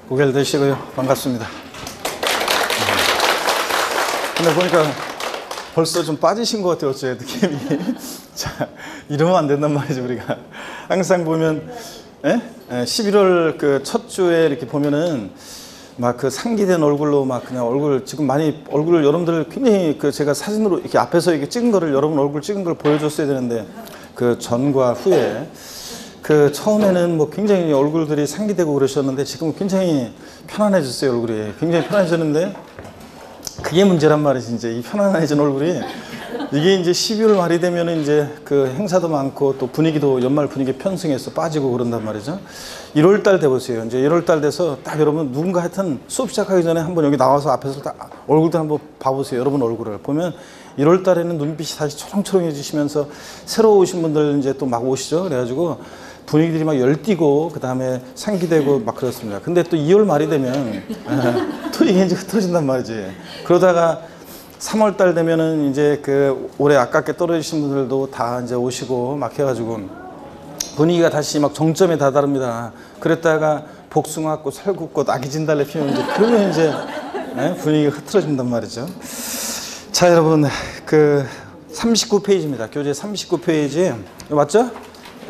고개를 드시고요. 반갑습니다. 근데 보니까 벌써 좀 빠지신 것 같아요. 제 느낌이. 자, 이러면 안 된단 말이죠. 우리가 항상 보면 11월 그 첫 주에 이렇게 보면은 막 그 상기된 얼굴로 막 그냥 얼굴 지금 많이 얼굴을 여러분들 굉장히 그 제가 사진으로 이렇게 앞에서 이렇게 찍은 거를 여러분 얼굴 찍은 걸 보여줬어야 되는데 그 전과 후에 그 처음에는 뭐 굉장히 얼굴들이 상기되고 그러셨는데 지금은 굉장히 편안해졌어요. 얼굴이 굉장히 편안해졌는데 그게 문제란 말이지. 이제 이 편안해진 얼굴이 이게 이제 12월 말이 되면은 이제 그 행사도 많고 또 분위기도 연말 분위기 편승해서 빠지고 그런단 말이죠. 1월 달 돼 보세요. 이제 1월 달 돼서 딱 여러분 누군가 하여튼 수업 시작하기 전에 한번 여기 나와서 앞에서 딱 얼굴도 한번 봐보세요. 여러분 얼굴을 보면 1월 달에는 눈빛이 다시 초롱초롱해지시면서 새로 오신 분들 이제 또 막 오시죠. 그래가지고 분위기들이 막 열띠고 그 다음에 상기되고 막 그렇습니다. 근데 또 2월 말이 되면 또 이게 이제 흩어진단 말이지. 그러다가 3월 달 되면은 이제 그 올해 아깝게 떨어지신 분들도 다 이제 오시고 막 해가지고 분위기가 다시 막 정점에 다다릅니다. 그랬다가 복숭아꽃, 살구꽃, 아기진달래 피면 이제 그러면 이제 분위기가 흐트러진단 말이죠. 자, 여러분 그 39페이지입니다. 교재 39페이지 맞죠?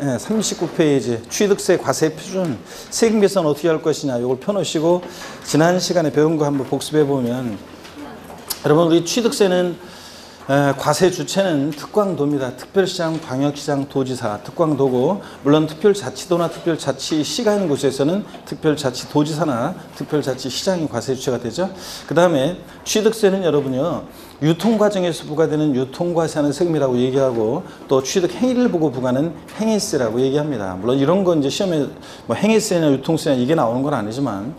네, 39페이지 취득세 과세 표준 세금 계산 어떻게 할 것이냐 이걸 펴놓으시고 지난 시간에 배운 거 한번 복습해 보면 여러분 우리 취득세는 과세 주체는 특광도입니다. 특별시장, 광역시장, 도지사, 특광도고 물론 특별자치도나 특별자치시가 있는 곳에서는 특별자치도지사나 특별자치시장이 과세 주체가 되죠. 그 다음에 취득세는 여러분요 유통과정에서 부과되는 유통과세하는 세금이라고 얘기하고 또 취득행위를 보고 부과하는 행위세라고 얘기합니다. 물론 이런 건 이제 시험에 뭐 행위세나 유통세나 이게 나오는 건 아니지만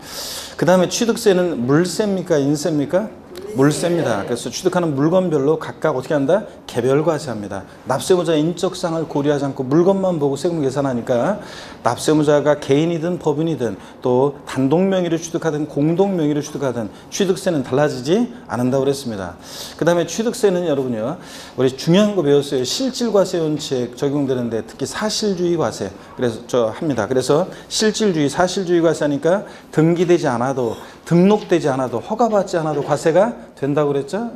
그 다음에 취득세는 물세입니까 인세입니까? 물세입니다. 그래서 취득하는 물건별로 각각 어떻게 한다? 개별 과세합니다. 납세무자의 인적사항을 고려하지 않고 물건만 보고 세금 계산하니까 납세무자가 개인이든 법인이든 또 단독 명의로 취득하든 공동 명의로 취득하든 취득세는 달라지지 않는다고 그랬습니다. 그 다음에 취득세는 여러분요 우리 중요한 거 배웠어요. 실질과세 원칙 적용되는데 특히 사실주의 과세 그래서 합니다. 그래서 실질주의 사실주의 과세하니까 등기되지 않아도 등록되지 않아도 허가받지 않아도 과세가 된다고 그랬죠.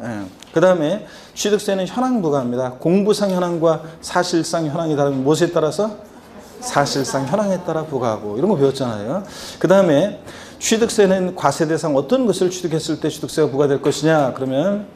그 다음에 취득세는 현황 부과합니다. 공부상 현황과 사실상 현황이 다르면 무엇에 따라서? 사실상 현황에 따라 부과하고 이런 거 배웠잖아요. 그 다음에 취득세는 과세 대상 어떤 것을 취득했을 때 취득세가 부과될 것이냐 그러면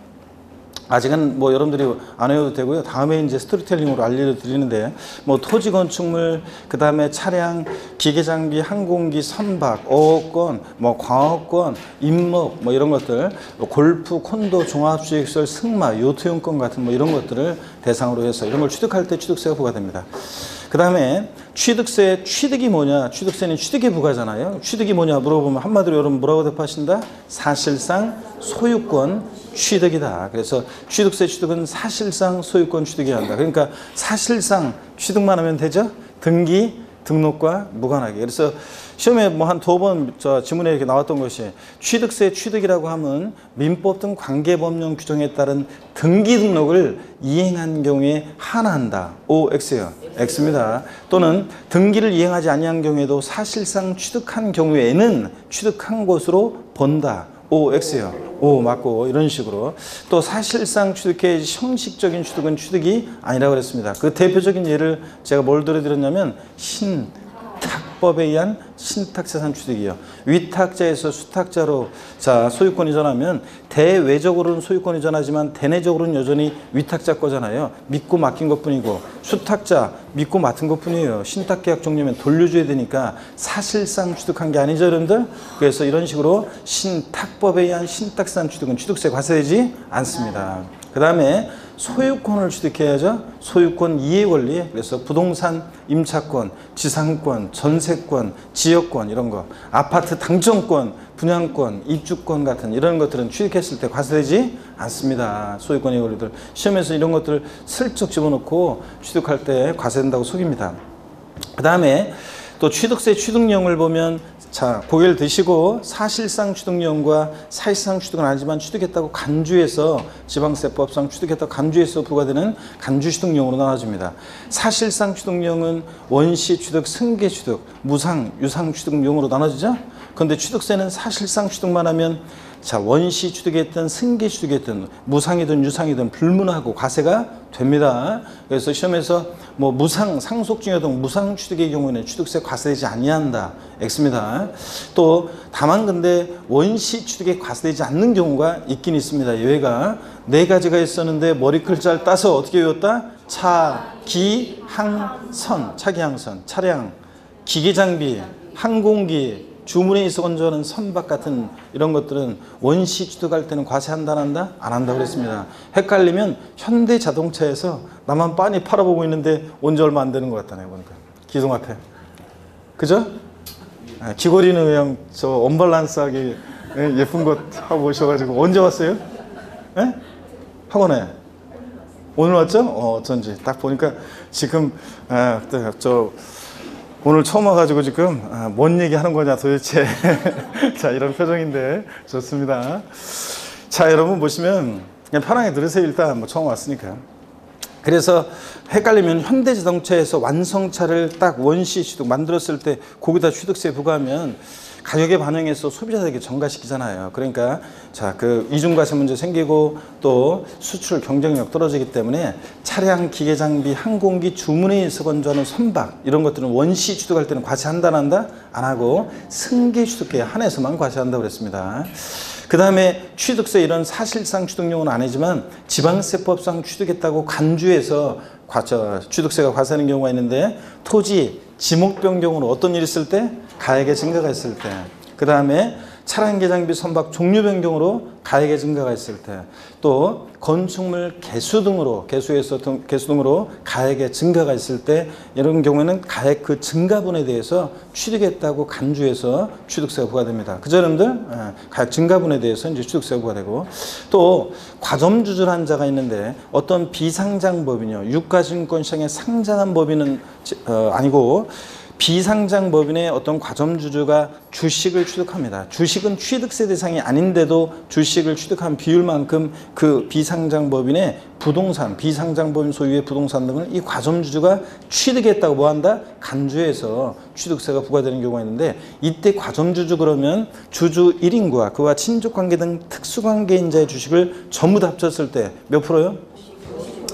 아직은 뭐 여러분들이 안 외워도 되고요. 다음에 이제 스토리텔링으로 알려드리는데 뭐 토지 건축물, 그 다음에 차량, 기계장비, 항공기, 선박, 어업권, 뭐 광업권, 임목 뭐 이런 것들, 골프, 콘도, 종합주택시설, 승마, 요트용권 같은 뭐 이런 것들을 대상으로 해서 이런 걸 취득할 때 취득세가 부과됩니다. 그 다음에 취득세, 취득이 뭐냐? 취득세는 취득에 부과잖아요. 취득이 뭐냐 물어보면 한마디로 여러분 뭐라고 대답하신다? 사실상 소유권 취득이다. 그래서 취득세 취득은 사실상 소유권 취득이어야 한다. 그러니까 사실상 취득만 하면 되죠? 등기, 등록과 무관하게. 그래서 시험에 뭐 한 2번 지문에 이렇게 나왔던 것이 취득세 취득이라고 하면 민법 등 관계법령 규정에 따른 등기 등록을 이행한 경우에 하나한다. OX예요. X입니다. 또는 등기를 이행하지 아니한 경우에도 사실상 취득한 경우에는 취득한 것으로 본다. OX예요. O 맞고 이런 식으로 또 사실상 취득해 형식적인 취득은 취득이 아니라고 그랬습니다. 그 대표적인 예를 제가 뭘 들어드렸냐면 신탁법에 의한 신탁재산 취득이요. 위탁자에서 수탁자로 자 소유권 이전하면 대외적으로는 소유권 이전하지만 대내적으로는 여전히 위탁자 거잖아요. 믿고 맡긴 것뿐이고 수탁자 믿고 맡은 것뿐이에요. 신탁계약 종료면 돌려줘야 되니까 사실상 취득한 게 아니죠 여러분들. 그래서 이런 식으로 신탁법에 의한 신탁재산 취득은 취득세 과세되지 않습니다. 그 다음에 소유권을 취득해야죠. 소유권 이해 권리. 그래서 부동산 임차권, 지상권, 전세권, 지역권 이런 거, 아파트 당첨권, 분양권, 입주권 같은 이런 것들은 취득했을 때 과세되지 않습니다. 소유권 이해 권리들 시험에서 이런 것들을 슬쩍 집어넣고 취득할 때 과세된다고 속입니다. 그 다음에 또 취득세 취득령을 보면 자 고개를 드시고 사실상 취득령과 사실상 취득은 아니지만 취득했다고 간주해서 지방세법상 취득했다고 간주해서 부과되는 간주취득령으로 나눠집니다. 사실상 취득령은 원시 취득, 승계 취득, 무상, 유상 취득령으로 나눠지죠. 그런데 취득세는 사실상 취득만 하면 자, 원시 취득이든 승계 취득이든 무상이든 유상이든 불문하고 과세가 됩니다. 그래서 시험에서 뭐 무상, 상속증여 등 무상 취득의 경우에는 취득세 과세되지 아니한다. X입니다. 또 다만 근데 원시 취득에 과세되지 않는 경우가 있긴 있습니다. 예외가 4가지가 있었는데 머리 글자를 따서 어떻게 외웠다? 차, 기, 항, 선. 차기항선, 차량, 기계장비, 항공기, 주문에 있어 건조하는 선박 같은 이런 것들은 원시 취득할 때는 과세한다 안 한다? 안 한다고 그랬습니다. 헷갈리면 현대자동차에서 나만 빤히 팔아보고 있는데 온 지 얼마 안 되는 것 같다네 보니까. 기둥 앞에. 그죠? 귀걸이는 그냥 저 언밸런스하게 예쁜 것 하고 오셔가지고 언제 왔어요? 예? 학원에? 오늘 왔죠? 어쩐지 딱 보니까 지금 저 오늘 처음 와가지고 지금 뭔 얘기 하는 거냐 도대체. 자, 이런 표정인데 좋습니다. 자, 여러분 보시면 그냥 편하게 들으세요. 일단 뭐 처음 왔으니까. 그래서 헷갈리면 현대자동차에서 완성차를 딱 원시 취득 만들었을 때 거기다 취득세 부과하면 가격에 반영해서 소비자들에게 전가시키잖아요. 그러니까 자, 그 이중과세 문제 생기고 또 수출 경쟁력 떨어지기 때문에 차량, 기계장비, 항공기, 주문에 의해서 건조하는 선박 이런 것들은 원시 취득할 때는 과세한다 안 한다? 안 하고 승계 취득에 한해서만 과세한다고 그랬습니다. 그 다음에 취득세 이런 사실상 취득용은 아니지만 지방세법상 취득했다고 간주해서 취득세가 과세하는 경우가 있는데 토지, 지목 변경으로 어떤 일이 있을 때? 가액의 증가가 있을 때. 그 다음에 차량, 계장비, 선박 종류 변경으로 가액의 증가가 있을 때. 또 건축물 개수 등으로 개수 등으로 가액의 증가가 있을 때 이런 경우에는 가액 그 증가분에 대해서 취득했다고 간주해서 취득세가 부과됩니다. 그죠, 여러분들? 가액 증가분에 대해서 이제 취득세가 부과되고 또 과점주주한 자가 있는데 어떤 비상장법인이요. 유가증권시장에 상장한 법인은 아니고 비상장 법인의 어떤 과점주주가 주식을 취득합니다. 주식은 취득세 대상이 아닌데도 주식을 취득한 비율만큼 그 비상장 법인의 부동산, 비상장 법인 소유의 부동산 등을 이 과점주주가 취득했다고 뭐한다? 간주해서 취득세가 부과되는 경우가 있는데 이때 과점주주 그러면 주주 1인과 그와 친족관계 등 특수관계인자의 주식을 전부 다 합쳤을 때 몇 프로요?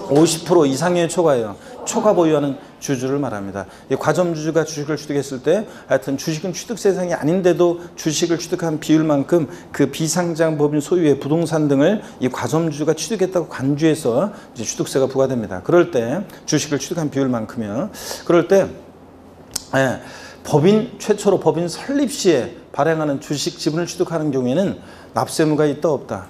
50% 이상의 초과예요. 초과 보유하는 주주를 말합니다. 이 과점주주가 주식을 취득했을 때 하여튼 주식은 취득세 대상이 아닌데도 주식을 취득한 비율만큼 그 비상장 법인 소유의 부동산 등을 이 과점주주가 취득했다고 간주해서 이제 취득세가 부과됩니다. 그럴 때 주식을 취득한 비율만큼이요. 그럴 때 최초로 법인 설립 시에 발행하는 주식 지분을 취득하는 경우에는 납세무가 있다 없다.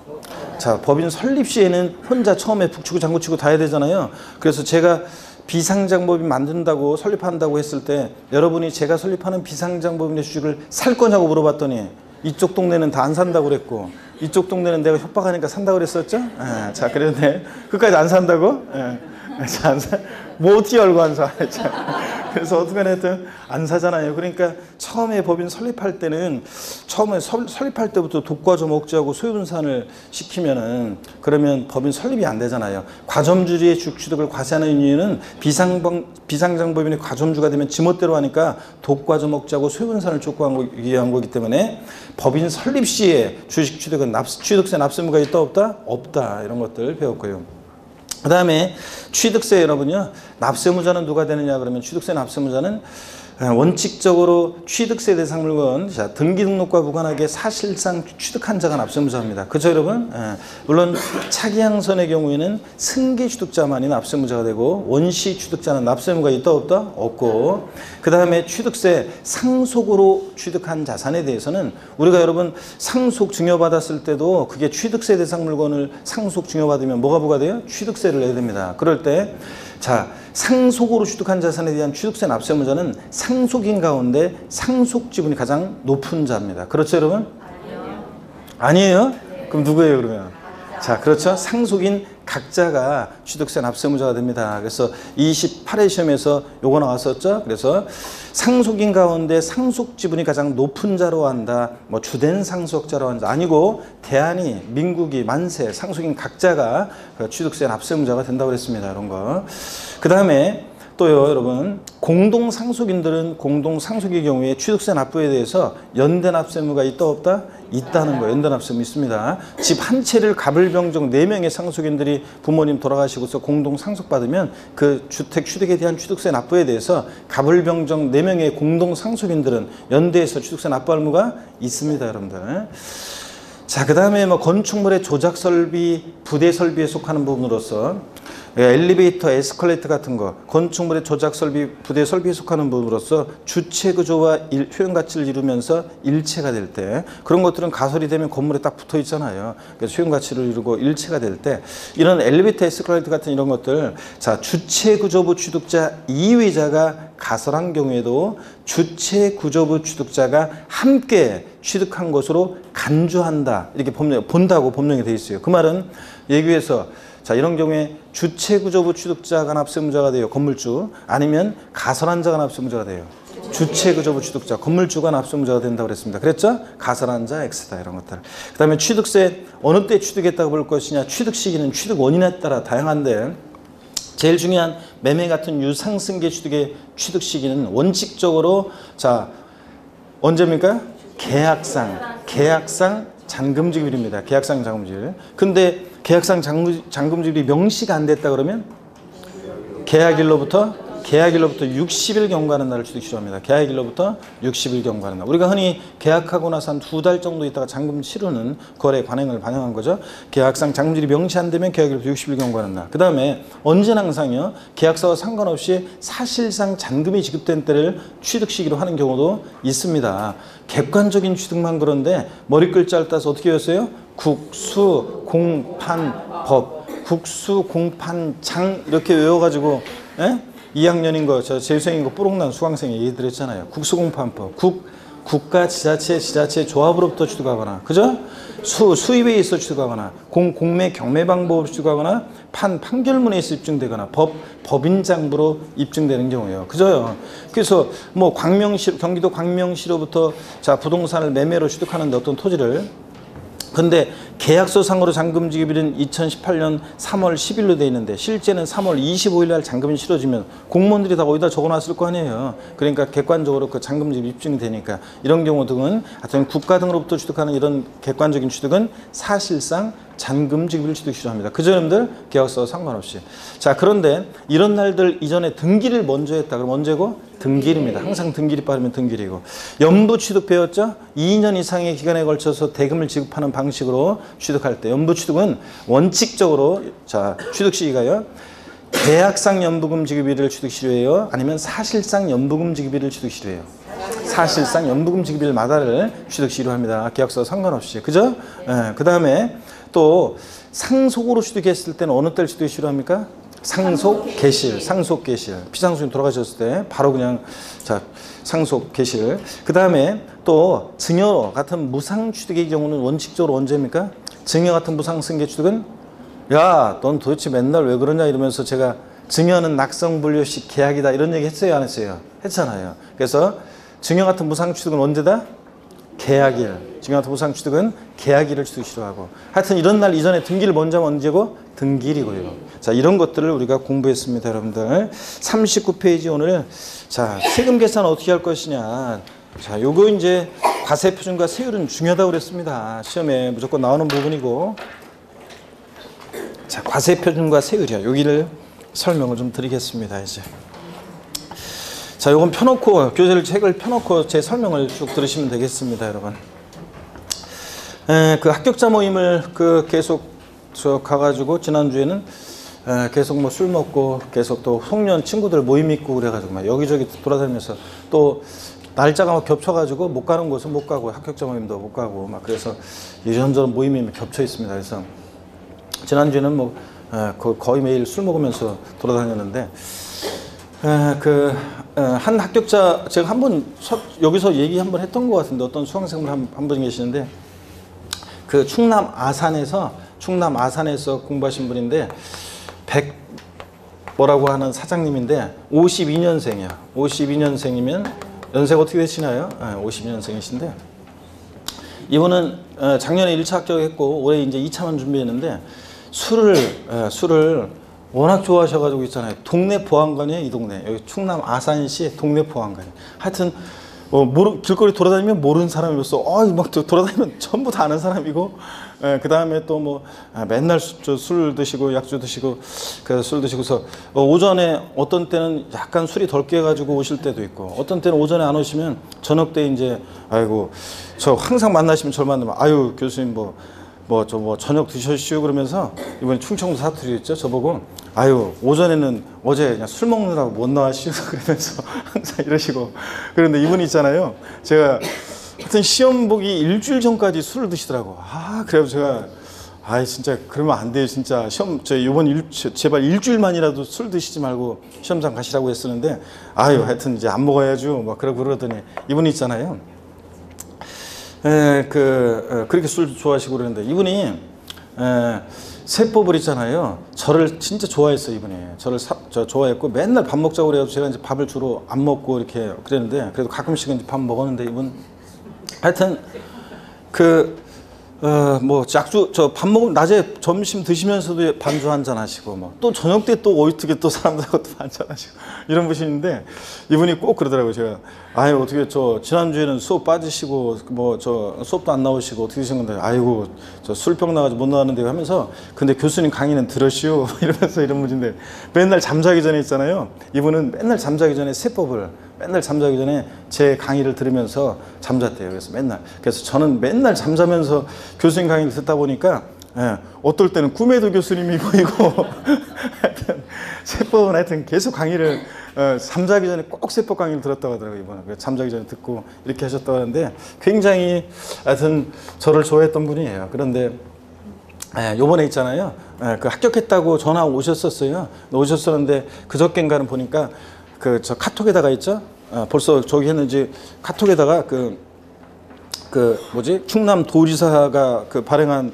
자, 법인 설립 시에는 혼자 처음에 북치고 장구치고 다 해야 되잖아요. 그래서 제가 비상장법인 만든다고 설립한다고 했을 때 여러분이 제가 설립하는 비상장법인의 주식을 살 거냐고 물어봤더니 이쪽 동네는 다 안 산다고 그랬고 이쪽 동네는 내가 협박하니까 산다고 그랬었죠? 자, 그런데 끝까지 안 산다고? 자, 안 사. 뭐 어떻게 알고 안 사? 그래서 어떻게 하든 안 사잖아요. 그러니까 처음에 법인 설립할 때는 처음에 설립할 때부터 독과점 억제하고 소유분산을 시키면은 그러면 법인 설립이 안 되잖아요. 과점주주의 주식 취득을 과세하는 이유는 비상장법인의 과점주가 되면 지멋대로 하니까 독과점 억제하고 소유분산을 촉구하기 위한 거기 때문에 법인 설립 시에 주식 취득은 취득세 납세무가 있다 없다? 없다. 이런 것들 배웠고요. 그 다음에 취득세 여러분요. 납세무자는 누가 되느냐 그러면 취득세 납세무자는 원칙적으로 취득세 대상 물건 등기 등록과 무관하게 사실상 취득한 자가 납세무자입니다. 그렇죠 여러분? 물론 차기항선의 경우에는 승계 취득자만이 납세무자가 되고 원시 취득자는 납세무가 있다 없다? 없고 그 다음에 취득세 상속으로 취득한 자산에 대해서는 우리가 여러분 상속 증여받았을 때도 그게 취득세 대상 물건을 상속 증여받으면 뭐가 부과돼요? 취득세를 내야 됩니다. 그럴 때 자, 상속으로 취득한 자산에 대한 취득세 납세무자는 상속인 가운데 상속 지분이 가장 높은 자입니다. 그렇죠, 여러분? 아니에요? 네. 그럼 누구예요, 그러면? 자, 그렇죠. 상속인 각자가 취득세 납세무자가 됩니다. 그래서 28회 시험에서 요거 나왔었죠. 그래서 상속인 가운데 상속 지분이 가장 높은 자로 한다. 뭐 주된 상속자로 한다. 아니고 대한이, 민국이, 만세, 상속인 각자가 취득세 납세무자가 된다고 그랬습니다. 이런 거. 그 다음에 또요, 여러분, 공동상속인들은 공동상속의 경우에 취득세 납부에 대해서 연대납세무가 있다 없다? 있다는 거예요. 연대납세무 있습니다. 집 한 채를 가불병정 4명의 상속인들이 부모님 돌아가시고서 공동상속받으면 그 주택 취득에 대한 취득세 납부에 대해서 가불병정 4명의 공동상속인들은 연대에서 취득세 납부할 의무가 있습니다, 여러분들. 자, 그 다음에 뭐 건축물의 조작 설비, 부대 설비에 속하는 부분으로서 엘리베이터, 에스컬레이터 같은 거, 건축물의 조작 설비, 부대 설비에 속하는 부분으로서 주체 구조와 효용 가치를 이루면서 일체가 될 때, 그런 것들은 가설이 되면 건물에 딱 붙어 있잖아요. 그래서 효용 가치를 이루고 일체가 될 때, 이런 엘리베이터, 에스컬레이터 같은 이런 것들, 자, 주체 구조부 취득자 2위자가 가설한 경우에도 주체 구조부 취득자가 함께 취득한 것으로 간주한다. 이렇게 본다고 법령에 되어 있어요. 그 말은 예규에서 자, 이런 경우에 주체구조부 취득자가 납세무자가 돼요. 건물주. 아니면 가설한 자가 납세무자가 돼요. 주체구조부 취득자, 건물주가 납세무자가 된다고 그랬습니다. 그랬죠? 가설한 자 X다, 이런 것들. 그 다음에 취득세 어느 때 취득했다고 볼 것이냐. 취득 시기는 취득 원인에 따라 다양한데, 제일 중요한 매매 같은 유상승계 취득의 취득 시기는 원칙적으로 자, 언제입니까? 계약상 잔금지급일입니다. 계약상 잔금지급. 근데 계약상 잔금지급이 명시가 안 됐다 그러면 계약일로부터 60일 경과하는 날을 취득 시효합니다. 계약일로부터 60일 경과하는 날. 우리가 흔히 계약하고 나서 한 2달 정도 있다가 잔금 치르는 거래 관행을 반영한 거죠. 계약상 잔금질이 명시 안 되면 계약일로부터 60일 경과하는 날. 그 다음에 언제나 항상요, 계약서와 상관없이 사실상 잔금이 지급된 때를 취득 시기로 하는 경우도 있습니다. 객관적인 취득만 그런데 머리 글자를 따서 어떻게 외웠어요? 국수, 공판, 법. 국수, 공판, 장 이렇게 외워가지고, 예? 2학년인 거, 저 재수생인 거 뽀록난 수강생이 얘기 드렸잖아요. 국수공판법. 국가, 지자체 조합으로부터 취득하거나, 그죠? 수입에 있어 취득하거나, 공매, 경매 방법으로 취득하거나, 판결문에 있어 입증되거나, 법인장부로 입증되는 경우예요. 그죠? 그래서 뭐 경기도 광명시로부터 자, 부동산을 매매로 취득하는데 어떤 토지를, 근데 계약서상으로 잔금지급일은 2018년 3월 10일로 돼 있는데 실제는 3월 25일 날 잔금이 치러지면 공무원들이 다 어디다 적어놨을 거 아니에요. 그러니까 객관적으로 그 잔금지급이 입증이 되니까 이런 경우 등은 하여튼 국가 등으로부터 취득하는 이런 객관적인 취득은 사실상 잔금지급을 취득 시효합니다. 그죠, 여러분들? 계약서 상관없이. 자, 그런데 이런 날들 이전에 등기를 먼저 했다. 그럼 언제고? 등기일입니다. 항상 등기일이 빠르면 등기일이고. 연부 취득 배웠죠? 2년 이상의 기간에 걸쳐서 대금을 지급하는 방식으로 취득할 때, 연부 취득은 원칙적으로 자, 취득 시기가요, 계약상 연부금 지급일을 취득 시효해요? 아니면 사실상 연부금 지급일을 취득 시효해요? 사실상 연부금 지급일마다를 취득 시효합니다. 계약서 상관없이. 그죠? 예, 그 다음에 또 상속으로 취득했을 때는 어느 때를 취득 시효합니까? 상속 개실. 피상속인 돌아가셨을 때 바로 그냥 자, 상속 개실. 그 다음에 또 증여 같은 무상 취득의 경우는 원칙적으로 언제입니까? 증여 같은 무상 승계 취득은 야, 넌 도대체 맨날 왜 그러냐 이러면서 제가 증여는 낙성분류식 계약이다 이런 얘기 했어요, 안 했어요? 했잖아요. 그래서 증여 같은 무상 취득은 언제다? 계약일. 증여 같은 무상 취득은 계약일을 취득 시효하고. 하여튼 이런 날 이전에 등기를 먼저 하면 언제고? 등기일이고요. 자, 이런 것들을 우리가 공부했습니다, 여러분들. 39페이지 오늘 자, 세금 계산 어떻게 할 것이냐. 자, 요거 이제 과세 표준과 세율은 중요하다고 그랬습니다. 시험에 무조건 나오는 부분이고. 자, 과세 표준과 세율이야. 여기를 설명을 좀 드리겠습니다, 이제. 자, 요건 펴놓고, 교재를 책을 펴놓고 제 설명을 쭉 들으시면 되겠습니다, 여러분. 그 합격자 모임을 계속 가가지고, 지난주에는 계속 뭐 술 먹고, 계속 또 송년 친구들 모임 있고 그래가지고 막 여기저기 돌아다니면서 또 날짜가 막 겹쳐가지고 못 가는 곳은 못 가고, 합격자 모임도 못 가고, 막 그래서 이런저런 모임이 겹쳐 있습니다. 그래서 지난주에는 뭐, 거의 매일 술 먹으면서 돌아다녔는데, 한 합격자, 제가 한번 여기서 얘기 한번 했던 것 같은데, 어떤 수강생분 한 분 계시는데, 그 충남 아산에서 공부하신 분인데, 뭐라고 하는 사장님인데, 52년생이야. 52년생이면, 연세가 어떻게 되시나요? 52년생이신데, 이분은 작년에 1차 합격했고, 올해 이제 2차만 준비했는데, 술을 워낙 좋아하셔가지고 있잖아요. 동네 보안관이에요, 이 동네. 여기 충남 아산시 동네 보안관이. 하여튼 길거리 돌아다니면 모르는 사람이었어. 막 돌아다니면 전부 다 아는 사람이고, 그 다음에 또 뭐 맨날 술 드시고 약주 드시고 술 드시고서 오전에 어떤 때는 약간 술이 덜 깨가지고 오실 때도 있고, 어떤 때는 오전에 안 오시면 저녁 때 이제 아이고 저 항상 만나시면 절 만나면 아유 교수님 저녁 드셨시오 그러면서 이번에 충청도 사투리였죠. 저보고 아유 오전에는 어제 그냥 술 먹느라고 못 나왔시오 그러면서 항상 이러시고. 그런데 이분이 있잖아요. 제가 하여튼 시험 보기 일주일 전까지 술을 드시더라고. 그래서 제가 진짜 그러면 안 돼요. 진짜 제발 일주일만이라도 술 드시지 말고 시험장 가시라고 했었는데 하여튼 이제 안 먹어야죠. 막 그러더니 이분이 있잖아요. 그렇게 술 좋아하시고 그러는데 이분이 세법을 있잖아요. 저를 진짜 좋아했어요. 이분이 저를 좋아했고 맨날 밥 먹자고 그래가지고 제가 이제 밥을 주로 안 먹고 이렇게 그랬는데, 그래도 가끔씩은 이제 밥 먹었는데 이분 하여튼 약주 밥 먹으면 낮에 점심 드시면서도 반주 한잔 하시고 또 저녁 때 또 어떻게 또 사람들하고 또 한잔 하시고 이런 분이신데, 이분이 꼭 그러더라고요. 제가 어떻게 지난주에는 수업 빠지시고 수업도 안 나오시고 어떻게 되신 건데 저 술병 나가지고 못 나왔는데 하면서, 근데 교수님 강의는 들으시오 이러면서 이런 분인데, 맨날 잠자기 전에 있잖아요. 이분은 맨날 잠자기 전에 세법을 맨날 잠자기 전에 제 강의를 들으면서 잠잤대요. 그래서 저는 맨날 잠자면서 교수님 강의를 듣다 보니까 어떨 때는 꿈에도 교수님이 보이고 하여튼 세법은 하여튼 계속 강의를 잠자기 전에 꼭 세법 강의를 들었다고 하더라고요. 이번에 잠자기 전에 듣고 이렇게 하셨다고 하는데, 굉장히 하여튼 저를 좋아했던 분이에요. 그런데 요번에 있잖아요. 합격했다고 전화 오셨었어요. 오셨었는데 그저께인가는 보니까 저 카톡에다가 있죠. 벌써 저기 했는지 카톡에다가 충남 도지사가 발행한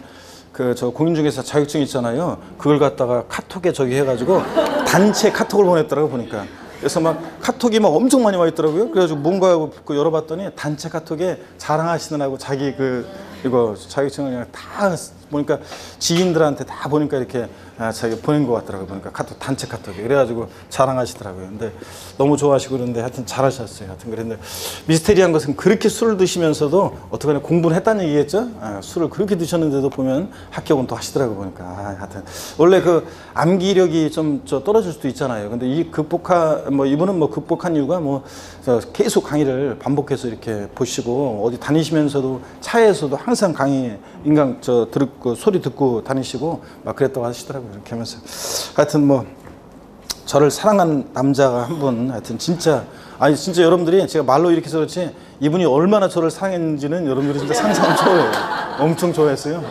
저 공인중개사 자격증 있잖아요. 그걸 갖다가 카톡에 저기 해가지고 단체 카톡을 보냈더라고 보니까. 그래서 카톡이 엄청 많이 와 있더라고요. 그래가지고 뭔가 열어봤더니 단체 카톡에 자랑하시느라고 자기 이거 자격증을 그냥 다 보니까 지인들한테 다 보니까 이렇게 자기 보낸 것 같더라고요. 보니까 단체 카톡이. 그래가지고 자랑하시더라고요. 근데 너무 좋아하시고 그런데 하여튼 잘하셨어요. 하여튼 그런데 미스테리한 것은 그렇게 술을 드시면서도 어떻게 공부를 했다는 얘기겠죠? 술을 그렇게 드셨는데도 보면 합격은 또 하시더라고요. 보니까. 하여튼 원래 암기력이 좀 떨어질 수도 있잖아요. 근데 이분은 극복한 이유가 계속 강의를 반복해서 이렇게 보시고, 어디 다니시면서도 차에서도 항상 강의 소리 듣고 다니시고 그랬다고 하시더라고요. 이렇게 하면서 하여튼 저를 사랑한 남자가 한 분, 하여튼 진짜 여러분들이 제가 말로 이렇게 해서 그렇지 이분이 얼마나 저를 사랑했는지는 여러분들이 진짜 상상 초월해요. 엄청 좋아했어요.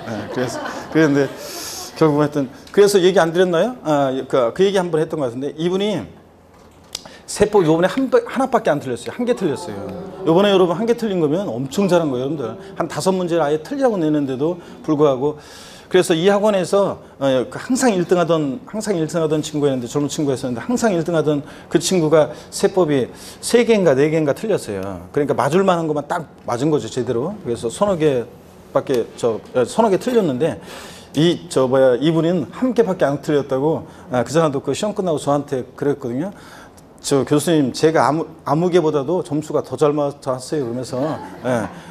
그랬는데 결국 하여튼 그래서 얘기 안 드렸나요? 그 얘기 한번 했던 것 같은데, 이분이 세법 요번에 하나밖에 안 틀렸어요. 한 개 틀렸어요. 요번에 여러분 한 개 틀린 거면 엄청 잘한 거예요. 여러분들 한 5문제를 아예 틀리라고 내는데도 불구하고. 그래서 이 학원에서 항상 1등하던 친구가 있는데, 젊은 친구였었는데 항상 1등하던 그 친구가 세법이 3개인가 4개인가 틀렸어요. 그러니까 맞을 만한 것만 딱 맞은 거죠, 제대로. 그래서 서너 개 틀렸는데 이분은 한 개밖에 안 틀렸다고 그 사람도 시험 끝나고 저한테 그랬거든요. 교수님, 제가 아무 개보다도 점수가 더 잘 맞았어요. 그러면서,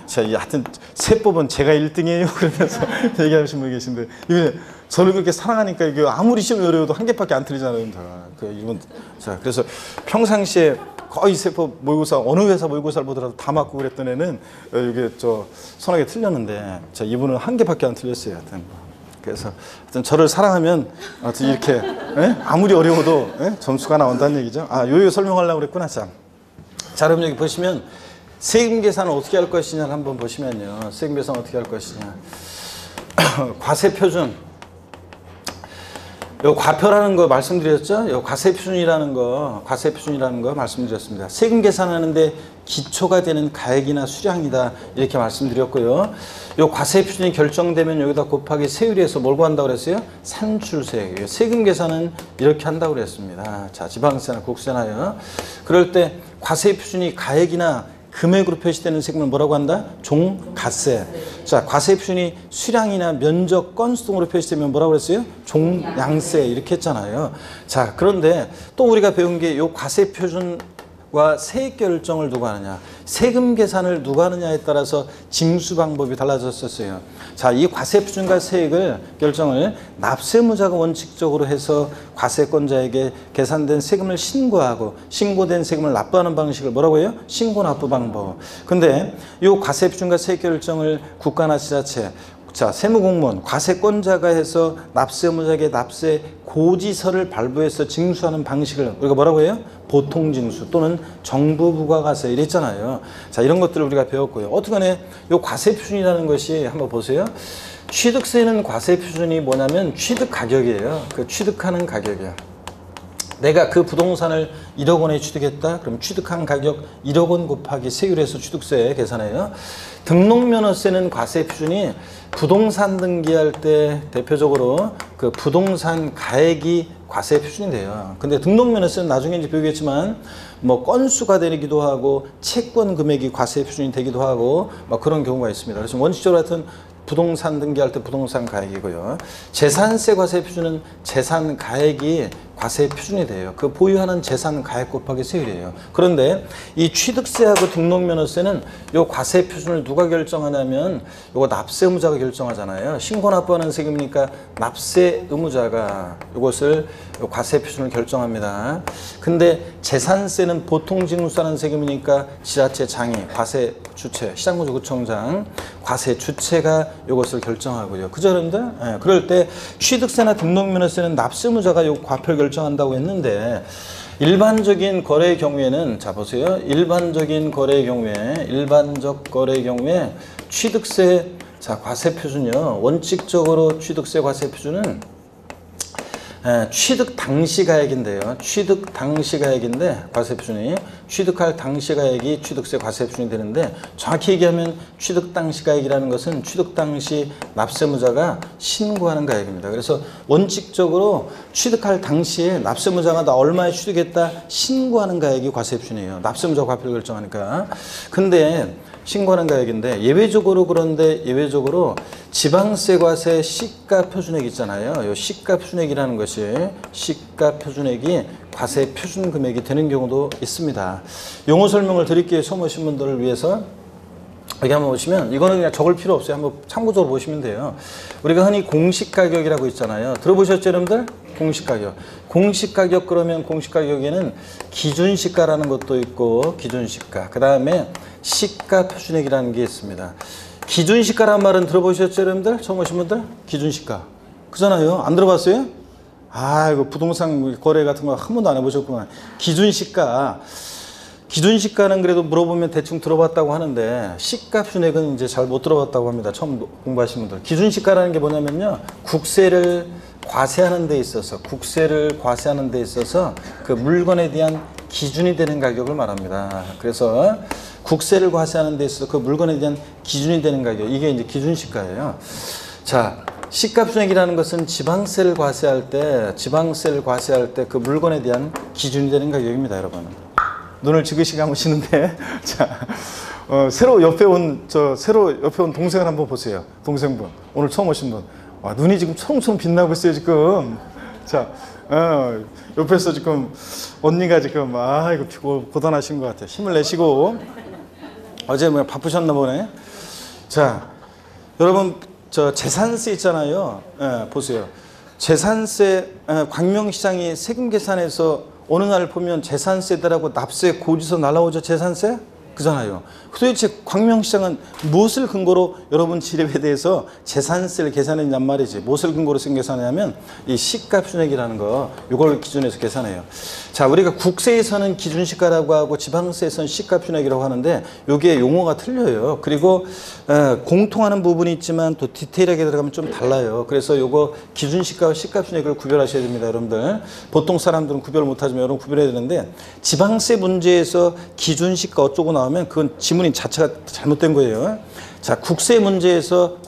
하여튼, 세법은 제가 1등이에요. 그러면서 얘기하시는 분이 계신데, 저를 그렇게 사랑하니까 이게 아무리 시험이 어려워도 한 개밖에 안 틀리잖아요. 그래서 평상시에 거의 세법 모의고사, 어느 회사 모의고사를 보더라도 다 맞고 그랬던 애는 서너 개 틀렸는데, 이분은 한 개밖에 안 틀렸어요. 하여튼. 그래서 하여튼 저를 사랑하면 하여튼 이렇게 아무리 어려워도 점수가 나온다는 얘기죠. 요요 설명하려고 그랬구나. 자, 여러분 여기 보시면 세금 계산을 어떻게 할 것이냐를 한번 보시면요. 세금 계산 어떻게 할 것이냐. 과세 표준. 요 과표라는 거 말씀드렸죠? 요 과세 표준이라는 거 말씀드렸습니다. 세금 계산하는데 기초가 되는 가액이나 수량이다. 이렇게 말씀드렸고요. 요 과세 표준이 결정되면 여기다 곱하기 세율에서 뭘 구한다고 그랬어요? 산출세. 세금 계산은 이렇게 한다고 그랬습니다. 자, 지방세나 국세나요. 그럴 때 과세 표준이 가액이나 금액으로 표시되는 세금을 뭐라고 한다? 종가세. 자, 과세 표준이 수량이나 면적, 건수 등으로 표시되면 뭐라고 그랬어요? 종량세 이렇게 했잖아요. 자, 그런데 또 우리가 배운 게 요 과세 표준과 세액 결정을 누가 하느냐, 세금 계산을 누가 하느냐에 따라서 징수 방법이 달라졌었어요. 자, 이 과세 표준과 세액을 결정을 납세무자가 원칙적으로 해서 과세권자에게 계산된 세금을 신고하고 신고된 세금을 납부하는 방식을 뭐라고 해요? 신고 납부 방법. 근데 이 과세 표준과 세액 결정을 국가나 지자체, 자, 세무공무원, 과세권자가 해서 납세무자에게 납세 고지서를 발부해서 징수하는 방식을 우리가 뭐라고 해요? 보통징수 또는 정부 부과과세 이랬잖아요. 자, 이런 것들을 우리가 배웠고요. 어떻게 이 과세 표준이라는 것이 한번 보세요. 취득세는 과세 표준이 뭐냐면 취득 가격이에요. 그 취득하는 가격이야. 내가 그 부동산을 1억 원에 취득했다. 그럼 취득한 가격 1억 원 곱하기 세율에서 취득세 계산해요. 등록면허세는 과세 표준이 부동산 등기할 때 대표적으로 그 부동산 가액이 과세 표준이 돼요. 근데 등록면허세는 나중에 이제 배우겠지만 뭐 건수가 되기도 하고 채권 금액이 과세 표준이 되기도 하고 막 그런 경우가 있습니다. 그래서 원칙적으로 하여튼 부동산 등기할 때 부동산 가액이고요. 재산세 과세 표준은 재산 가액이 과세 표준이 돼요. 그 보유하는 재산 가액 곱하기 세율이에요. 그런데 이 취득세하고 등록면허세는 요 과세 표준을 누가 결정하냐면 요거 납세의무자가 결정하잖아요. 신고 납부하는 세금이니까 납세 의무자가 요것을 요 과세 표준을 결정합니다. 근데 재산세는 보통징수하는 세금이니까 지자체 장이, 과세 주체, 시장구조구청장, 과세 주체가 요것을 결정하고요. 그죠, 여러분들? 예, 그럴 때 취득세나 등록면허세는 납세의무자가 요 과표를 결정한다고 했는데 일반적인 거래의 경우에는 자 보세요. 일반적인 거래의 경우에 일반적 거래의 경우에 취득세 자 과세 표준이요. 원칙적으로 취득세 과세 표준은 취득 당시 가액인데요. 취득 당시 가액인데 과세 표준이 취득할 당시 가액이 취득세 과세 표준이 되는데 정확히 얘기하면 취득 당시 가액이라는 것은 취득 당시 납세무자가 신고하는 가액입니다. 그래서 원칙적으로 취득할 당시에 납세무자가 나 얼마에 취득했다 신고하는 가액이 과세 표준이에요. 납세무자 과표를 결정하니까. 근데 신고하는 가액인데 예외적으로 그런데 예외적으로 지방세 과세 시가 표준액 있잖아요. 이 시가 표준액이라는 것이 시가 표준액이 과세 표준 금액이 되는 경우도 있습니다. 용어 설명을 드릴게요. 처음 오신 분들을 위해서. 여기 한번 보시면 이거는 그냥 적을 필요 없어요. 한번 참고적으로 보시면 돼요. 우리가 흔히 공시가격이라고 있잖아요. 들어보셨죠, 여러분들? 공시가격. 공시가격 그러면 공시가격에는 기준시가라는 것도 있고 기준시가. 그 다음에 시가 표준액이라는 게 있습니다. 기준시가란 말은 들어보셨죠, 여러분들? 처음 오신 분들? 기준시가. 그잖아요. 안 들어봤어요? 아, 이거 부동산 거래 같은 거 한 번도 안 해보셨구나. 기준시가. 기준시가는 그래도 물어보면 대충 들어봤다고 하는데 시가 표준액은 이제 잘 못 들어봤다고 합니다. 처음 공부하신 분들. 기준시가라는 게 뭐냐면요. 국세를 과세하는 데 있어서 그 물건에 대한 기준이 되는 가격을 말합니다. 그래서 국세를 과세하는 데 있어서 그 물건에 대한 기준이 되는 가격, 이게 이제 기준시가예요. 자, 시가 표준액이라는 것은 지방세를 과세할 때 그 물건에 대한 기준이 되는 가격입니다, 여러분. 눈을 지그시 감으시는데 자, 새로 옆에 온 동생을 한번 보세요. 동생분, 오늘 처음 오신 분. 와, 눈이 지금 초롱초롱 빛나고 있어요, 지금. 자, 옆에서 지금 언니가 지금 이거 고단하신 것 같아요. 힘을 내시고. 어제 뭐 바쁘셨나 보네. 자, 여러분, 저 재산세 있잖아요. 보세요. 재산세, 광명시장이 세금 계산해서 어느 날 보면 재산세다라고 납세 고지서 날라오죠, 재산세? 그잖아요. 도대체 광명시장은 무엇을 근거로 여러분 지립에 대해서 재산세를 계산했냔 말이지. 무엇을 근거로 계산하냐면 이 시가 표준액이라는 거, 이걸 기준해서 계산해요. 자, 우리가 국세에서는 기준시가라고 하고 지방세에서는 시가 표준액이라고 하는데 이게 용어가 틀려요. 그리고 공통하는 부분이 있지만 또 디테일하게 들어가면 좀 달라요. 그래서 이거 기준시가와 시가 표준액을 구별하셔야 됩니다, 여러분들. 보통 사람들은 구별 못하지만 여러분 구별해야 되는데 지방세 문제에서 기준시가 어쩌고 나오면 그건 지문인 자체가 잘못된 거예요. 자, 국세 문제에서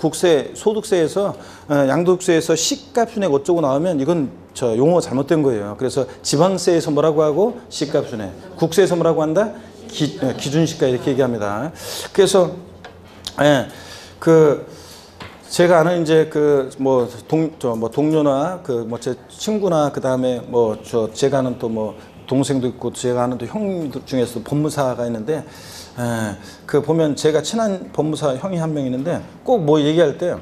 소득세에서 양도세에서 시가 표준액 어쩌고 나오면 이건 용어가 잘못된 거예요. 그래서 지방세에서 뭐라고 하고 시가 표준액, 국세에서 뭐라고 한다? 기준시가 이렇게 얘기합니다. 그래서 그 제가 아는 이제 그 뭐 동료나 그 뭐 제 친구나 그 다음에 뭐 제가 아는 또 뭐 동생도 있고 제가 아는 또 형 중에서도 법무사가 있는데 그 보면 제가 친한 법무사 형이 한 명 있는데 꼭 뭐 얘기할 때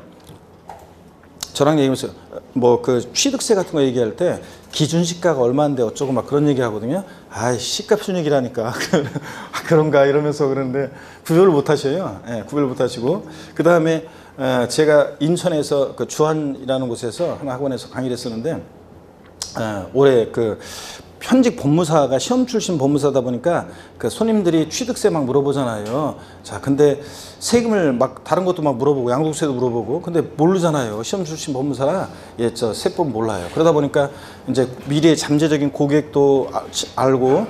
저랑 얘기하면서 뭐 그 취득세 같은 거 얘기할 때 기준시가가 얼마인데 어쩌고 막 그런 얘기 하거든요. 아이 시가 순익이라니까 그런가 이러면서 그러는데 구별을 못 하셔요. 구별 못 하시고 그 다음에 제가 인천에서 그 주한이라는 곳에서 한 학원에서 강의를 했었는데 올해 그 현직 법무사가 시험 출신 법무사다 보니까 그 손님들이 취득세 막 물어보잖아요. 자, 근데 세금을 막 다른 것도 막 물어보고 양도세도 물어보고 근데 모르잖아요. 시험 출신 법무사라 저 세법 몰라요. 그러다 보니까 이제 미래의 잠재적인 고객도 알고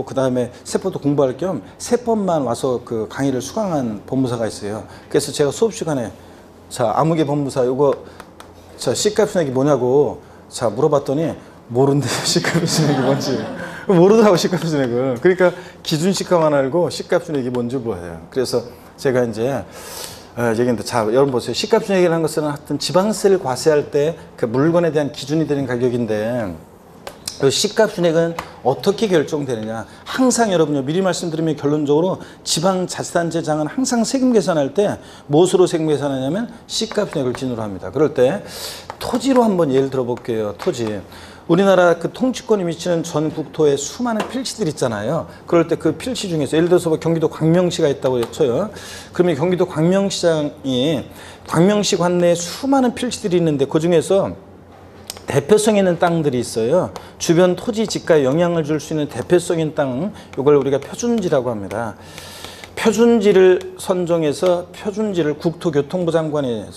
그다음에 세법도 공부할 겸 세법만 와서 그 강의를 수강한 법무사가 있어요. 그래서 제가 수업 시간에 자, 아무개 법무사 요거 자, 시가 순액이 뭐냐고 자, 물어봤더니 모른대요. 시가 순액이 뭔지. 모르더라고, 시가 순액을. 그러니까 기준시가만 알고 시가 순액이 뭔지 몰라요. 그래서 제가 이제 얘기했는데 자, 여러분 보세요. 시가 순액이라는 것은 하여튼 지방세를 과세할 때 그 물건에 대한 기준이 되는 가격인데 시가 순액은 어떻게 결정되느냐. 항상 여러분요, 미리 말씀드리면 결론적으로 지방자치단체장은 항상 세금 계산할 때 무엇으로 세금 계산하냐면 시가 순액을 기준으로 합니다. 그럴 때 토지로 한번 예를 들어볼게요. 토지. 우리나라 그 통치권이 미치는 전 국토에 수많은 필지들 있잖아요. 그럴 때 그 필지 중에서 예를 들어서 뭐 경기도 광명시가 있다고 쳐요. 그러면 경기도 광명시장이 광명시 관내에 수많은 필지들이 있는데 그 중에서 대표성 있는 땅들이 있어요. 주변 토지 지가에 영향을 줄 수 있는 대표성 있는 땅, 이걸 우리가 표준지라고 합니다. 표준지를 선정해서 표준지를 국토교통부 장관이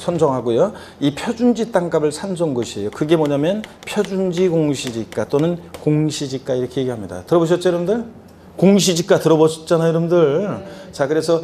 선정하고요. 이 표준지 땅값을 산정 것이에요. 그게 뭐냐면 표준지 공시지가 또는 공시지가 이렇게 얘기합니다. 들어보셨죠, 여러분들? 공시지가 들어보셨잖아요, 여러분들. 자, 그래서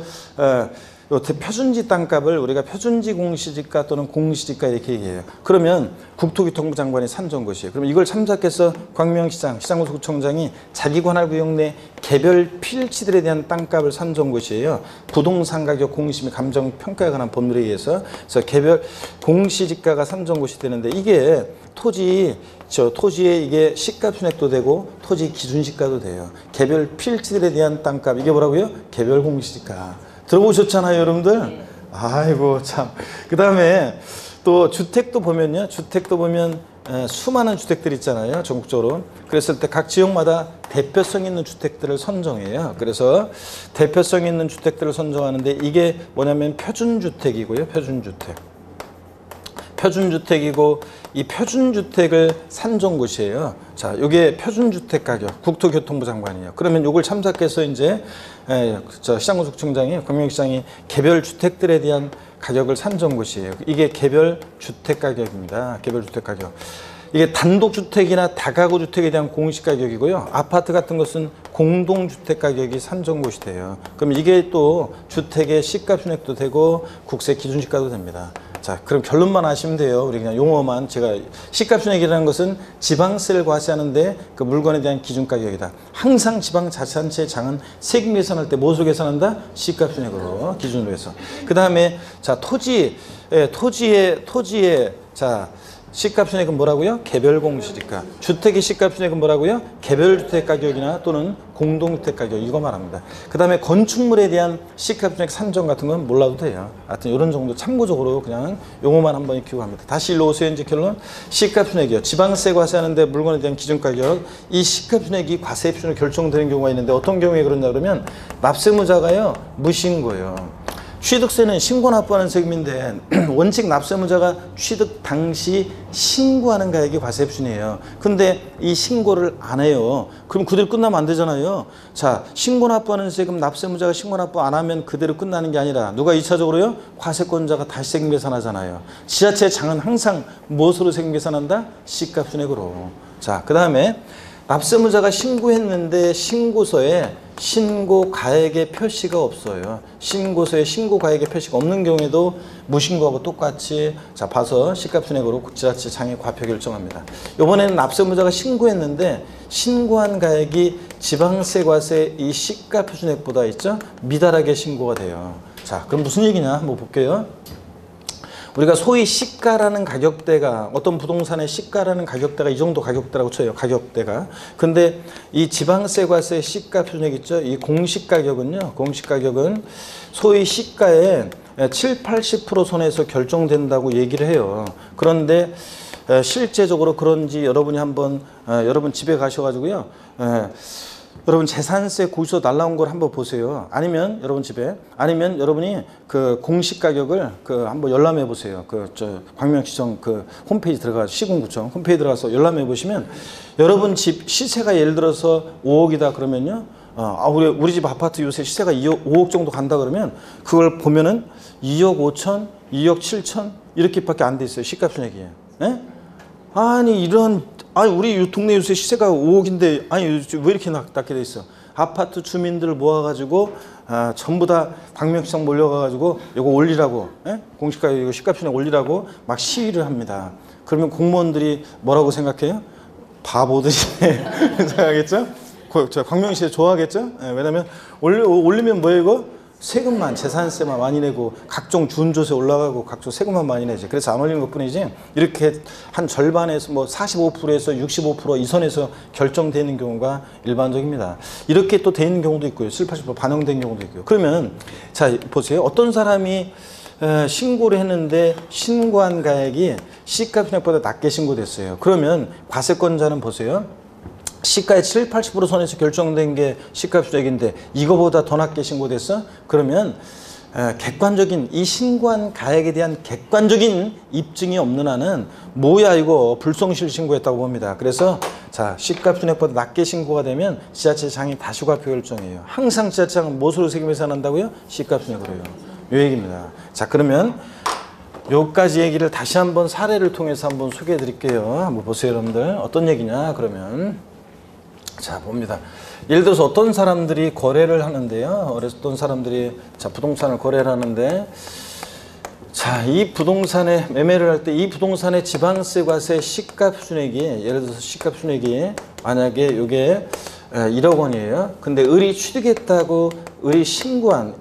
표준지 땅값을 우리가 표준지 공시지가 또는 공시지가 이렇게 얘기해요. 그러면 국토교통부 장관이 산정 것이에요. 그럼 이걸 참작해서 광명시장, 시장구청장이 자기 관할 구역 내 개별 필지들에 대한 땅값을 산정 것이에요. 부동산 가격 공시 및 감정 평가에 관한 법률에 의해서 그래서 개별 공시지가가 산정 것이 되는데 이게 토지에 이게 시가 순액도 되고 토지 기준시가도 돼요. 개별 필지들에 대한 땅값 이게 뭐라고요? 개별 공시지가. 들어보셨잖아요, 여러분들? 아이고, 참. 그 다음에 또 주택도 보면요. 주택도 보면 수많은 주택들이 있잖아요, 전국적으로. 그랬을 때 각 지역마다 대표성 있는 주택들을 선정해요. 그래서 대표성 있는 주택들을 선정하는데 이게 뭐냐면 표준주택이고요, 표준주택. 표준주택이고 이 표준주택을 산정 곳이에요. 자, 이게 표준주택 가격, 국토교통부 장관이에요. 그러면 이걸 참작해서 이제 시장구청장이 광명시장이 개별 주택들에 대한 가격을 산정 곳이에요. 이게 개별 주택 가격입니다. 개별 주택 가격. 이게 단독주택이나 다가구 주택에 대한 공시가격이고요. 아파트 같은 것은 공동주택 가격이 산정 곳이 돼요. 그럼 이게 또 주택의 시가 순액도 되고 국세 기준시가도 됩니다. 자, 그럼 결론만 아시면 돼요. 우리 그냥 용어만 제가 시가순액이라는 것은 지방세를 과세하는데 그 물건에 대한 기준가격이다. 항상 지방자치단체장은 세금 계산할 때 무엇으로 계산한다? 시가순액으로 기준으로 해서. 그 다음에 자 토지에 자 시가순액은 뭐라고요? 개별공시지가. 주택의 시가순액은 뭐라고요? 개별주택 가격이나 또는 공동주택 가격 이거 말합니다. 그 다음에 건축물에 대한 시가순액 산정 같은 건 몰라도 돼요. 하여튼 이런 정도 참고적으로 그냥 용어만 한번 익히고 합니다. 다시 일로 오세요. 이제 결론 시가순액이요. 지방세 과세하는데 물건에 대한 기준가격 이 시가순액이 과세 표준으로 결정되는 경우가 있는데 어떤 경우에 그러냐 그러면 납세무자가요 무신고예요. 취득세는 신고 납부하는 세금인데 원칙 납세무자가 취득 당시 신고하는 가액이 과세 표준이에요. 근데 이 신고를 안 해요. 그럼 그대로 끝나면 안 되잖아요. 자, 신고 납부하는 세금 납세무자가 신고 납부 안 하면 그대로 끝나는 게 아니라 누가 2차적으로요? 과세권자가 다시 세금 계산하잖아요. 지자체장은 항상 무엇으로 세금 계산한다? 시가순액으로. 자, 그 다음에 납세무자가 신고했는데 신고서에 신고 가액의 표시가 없어요. 신고서에 신고 가액의 표시가 없는 경우에도 무신고하고 똑같이 자 봐서 시가순액으로 지자체장이 과표 결정합니다. 이번에는 납세무자가 신고했는데 신고한 가액이 지방세 과세 이 시가표준액보다 있죠? 미달하게 신고가 돼요. 자, 그럼 무슨 얘기냐 한번 볼게요. 우리가 소위 시가라는 가격대가 어떤 부동산의 시가라는 가격대가 이 정도 가격대라고 쳐요. 가격대가. 근데 이 지방세과세 시가 표준액 있죠. 이 공시가격은요. 공시가격은 소위 시가의 7, 80% 선에서 결정된다고 얘기를 해요. 그런데 실제적으로 그런지 여러분이 한번 여러분 집에 가셔가지고요. 여러분 재산세 고지서 날라온 걸 한번 보세요. 아니면 여러분 집에 아니면 여러분이 그 공시 가격을 한번 열람해 보세요. 광명시청 홈페이지 들어가서 시군구청 홈페이지 들어가서 열람해 보시면 여러분 집 시세가 예를 들어서 5억이다 그러면요. 우리 집 아파트 요새 시세가 5억 정도 간다 그러면 그걸 보면은 2억 5천, 2억 7천 이렇게밖에 안 돼 있어요. 시가 표준액이. 예? 아니 우리 동네 요새 시세가 5억인데 아니 왜 이렇게 낮게 돼 있어? 아파트 주민들을 모아가지고 전부 다 광명시청 몰려가가지고 이거 올리라고 공시가격 이거 시가표준액 올리라고 막 시위를 합니다. 그러면 공무원들이 뭐라고 생각해요? 바보듯이 생각하겠죠? 광명시에 좋아하겠죠? 왜냐면 올리면 뭐예요 이거? 세금만 재산세만 많이 내고 각종 준조세 올라가고 각종 세금만 많이 내지. 그래서 안 올리는 것뿐이지 이렇게 한 절반에서 뭐 45%에서 65% 이 선에서 결정되는 경우가 일반적입니다. 이렇게 또 돼 있는 경우도 있고요. 7, 80% 반영된 경우도 있고요. 그러면 자 보세요. 어떤 사람이 신고를 했는데 신고한 가액이 시가표준액보다 낮게 신고됐어요. 그러면 과세권자는 보세요. 시가의 7, 80% 선에서 결정된 게 시가표준액인데 이거보다 더 낮게 신고됐어? 그러면 객관적인 이 신고한 가액에 대한 객관적인 입증이 없는 한은 뭐야 이거 불성실 신고했다고 봅니다. 그래서 자 시가표준액보다 낮게 신고가 되면 지자체장이 다시 과표 결정해요. 항상 지자체장은 무엇으로 세금 계산한다고요? 시가표준액으로요. 이 얘기입니다. 자 그러면 요까지 얘기를 다시 한번 사례를 통해서 한번 소개해 드릴게요. 한번 보세요 여러분들. 어떤 얘기냐 그러면 자 봅니다. 예를 들어서 어떤 사람들이 거래를 하는데요. 어떤 사람들이 자 부동산을 거래를 하는데 자 이 부동산에 매매를 할 때 이 부동산의 지방세과세 시가표준액이 예를 들어서 시가표준액이 만약에 요게 1억 원이에요. 근데 을이 취득했다고 을이 신고한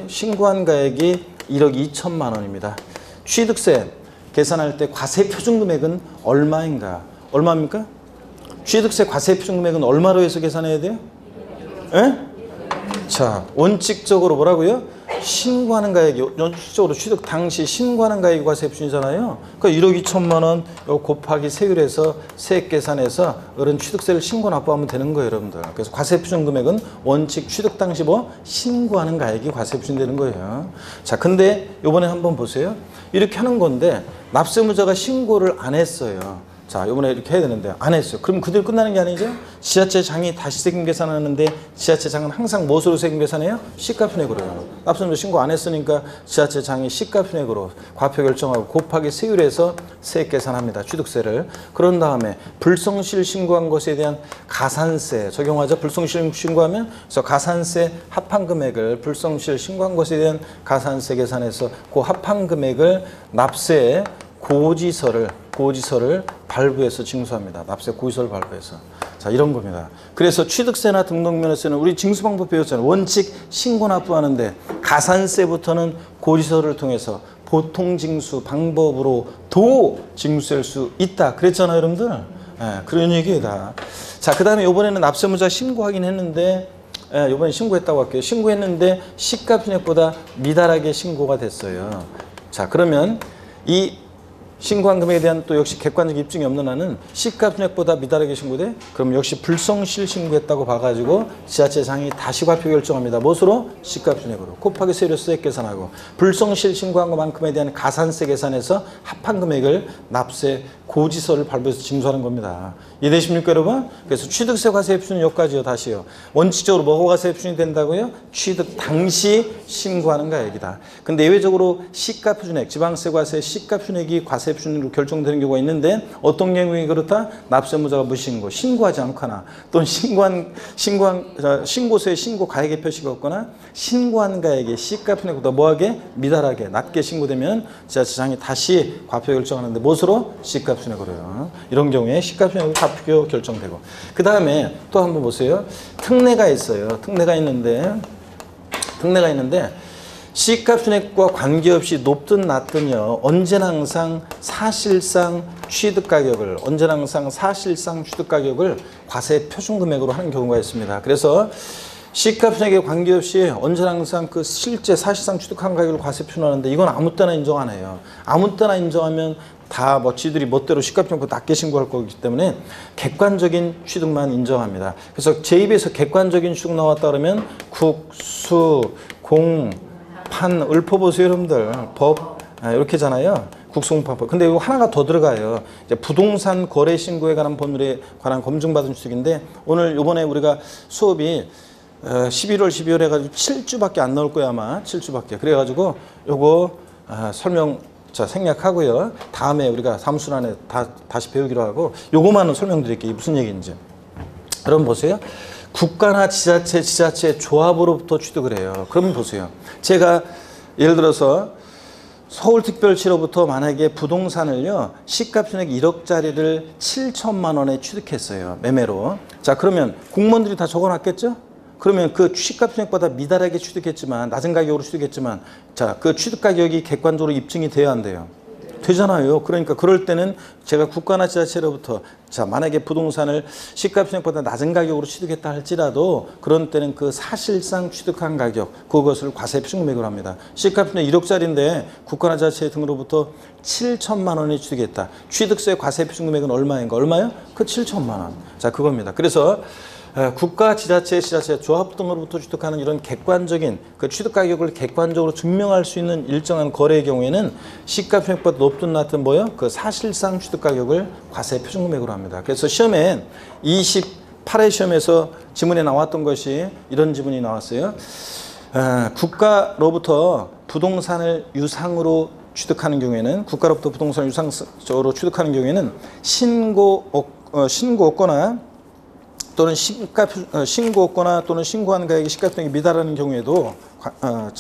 신고한 가액이 1억 2천만 원입니다. 취득세 계산할 때 과세 표준 금액은 얼마인가? 얼마입니까? 취득세 과세 표준 금액은 얼마로 해서 계산해야 돼요? 예? 자, 원칙적으로 뭐라고요? 신고하는 가액이 원칙적으로 취득 당시 신고하는 가액이 과세 표준이잖아요. 그러니까 1억 2천만 원 곱하기 세율에서 세액 계산해서 어른 취득세를 신고 납부하면 되는 거예요, 여러분들. 그래서 과세 표준 금액은 원칙 취득 당시 신고하는 가액이 과세 표준 되는 거예요. 자, 근데 이번에 한번 보세요. 이렇게 하는 건데 납세무자가 신고를 안 했어요. 자, 이번에 이렇게 해야 되는데 안 했어요. 그럼 그대로 끝나는 게 아니죠? 지자체장이 다시 세금 계산하는데 지자체장은 항상 무엇으로 세금 계산해요? 시가표준액으로요. 납세무자 신고 안 했으니까 지자체장이 시가표준액으로 과표 결정하고 곱하기 세율에서 세액 계산합니다. 취득세를. 그런 다음에 불성실 신고한 것에 대한 가산세 적용하죠. 불성실 신고하면 그래서 가산세 합한 금액을 불성실 신고한 것에 대한 가산세 계산해서 그 합한 금액을 납세 고지서를 발부해서 징수합니다. 납세 고지서를 발부해서. 자, 이런 겁니다. 그래서 취득세나 등록면허세는 우리 징수방법 배웠잖아요. 원칙 신고 납부하는데 가산세부터는 고지서를 통해서 보통징수 방법으로도 징수할 수 있다. 그랬잖아요, 여러분들. 그런 얘기다. 자, 그 다음에 이번에는 납세무자 신고하긴 했는데 이번에 신고했다고 할게요. 신고했는데 시가표준액보다 미달하게 신고가 됐어요. 자, 그러면 이 신고한 금액에 대한 또 역시 객관적 입증이 없는 한은 시가표준액보다 미달하게 신고돼? 그럼 역시 불성실 신고했다고 봐가지고 지자체장이 다시 과표 결정합니다. 무엇으로? 시가표준액으로. 곱하기 세율 세액 계산하고 불성실 신고한 것만큼에 대한 가산세 계산해서 합한 금액을 납세 고지서를 발부해서 징수하는 겁니다. 이해되십니까 여러분? 그래서 취득세 과세 표준은 여기까지요. 다시요. 원칙적으로 뭐가 과세 표준이 된다고요? 취득 당시 신고하는 가액이다. 근데 예외적으로 시가표준액, 지방세 과세 시가표준액이 과세 표준으로 결정되는 경우가 있는데 어떤 경우에 그렇다? 납세무자가 무신고, 신고하지 않거나 또는 신고서에 신고 가액의 표시가 없거나 신고한 가액이 시가표준액보다 뭐하게? 미달하게 낮게 신고되면 지자체장이 다시 과표 결정하는데 무엇으로? 시가표준액으로요. 이런 경우에 시가표준액으로 과표 결정되고 그 다음에 또 한번 보세요. 특례가 있어요. 특례가 있는데 시가순액과 관계없이 높든 낮든요, 언제나 항상 사실상 취득가격을 과세 표준금액으로 하는 경우가 있습니다. 그래서 시가순액에 관계없이 언제나 항상 그 실제 사실상 취득한 가격을 과세 표준하는데, 이건 아무 때나 인정 안 해요. 아무 때나 인정하면 다 뭐 지들이 멋대로 시가평가 낮게 신고할 거기 때문에 객관적인 취득만 인정합니다. 그래서 제 입에서 객관적인 취득 나왔다 그러면 국, 수, 공, 판, 읊어보세요 여러분들. 법 이렇게잖아요. 국수공판법. 근데 이거 하나가 더 들어가요. 이제 부동산 거래 신고에 관한 법률에 관한 검증받은 취득인데, 오늘 요번에 우리가 수업이 11월, 12월 해가지고 7주밖에 안 나올 거야, 아마. 7주밖에. 그래가지고 요거 설명 생략하고요. 다음에 우리가 사무실안에 다시 배우기로 하고, 요거만은 설명드릴게요. 이게 무슨 얘기인지. 여러분 보세요. 국가나 지자체 조합으로부터 취득을 해요. 그러면 보세요. 제가 예를 들어서 서울특별시로부터 만약에 부동산을요, 시가순액 1억짜리를 7천만 원에 취득했어요. 매매로. 자, 그러면 공무원들이 다 적어놨겠죠? 그러면 그 시가순액보다 미달하게 취득했지만, 낮은 가격으로 취득했지만, 자, 그 취득 가격이 객관적으로 입증이 돼야 안 돼요? 되잖아요. 그러니까 그럴 때는 제가 국가나 지자체로부터, 자, 만약에 부동산을 시가순액보다 낮은 가격으로 취득했다 할지라도, 그런 때는 그 사실상 취득한 가격, 그것을 과세 표준금액으로 합니다. 시가순액 1억짜리인데 국가나 지자체 등으로부터 7천만 원에 취득했다. 취득세 과세 표준금액은 얼마인가? 얼마요? 그 7천만 원. 자, 그겁니다. 그래서 국가, 지자체 조합 등으로부터 취득하는 이런 객관적인 그 취득 가격을 객관적으로 증명할 수 있는 일정한 거래의 경우에는 시가순액보다 높든 낮든 뭐요? 그 사실상 취득 가격을 과세 표준금액으로 합니다. 그래서 시험에 28회 시험에서 지문에 나왔던 것이 이런 지문이 나왔어요. 국가로부터 부동산을 유상으로 취득하는 경우에는, 국가로부터 부동산을 유상적으로 취득하는 경우에는 신고했거나 또는 신고했거나 또는 신고한 가격이 시가순액이 미달하는 경우에도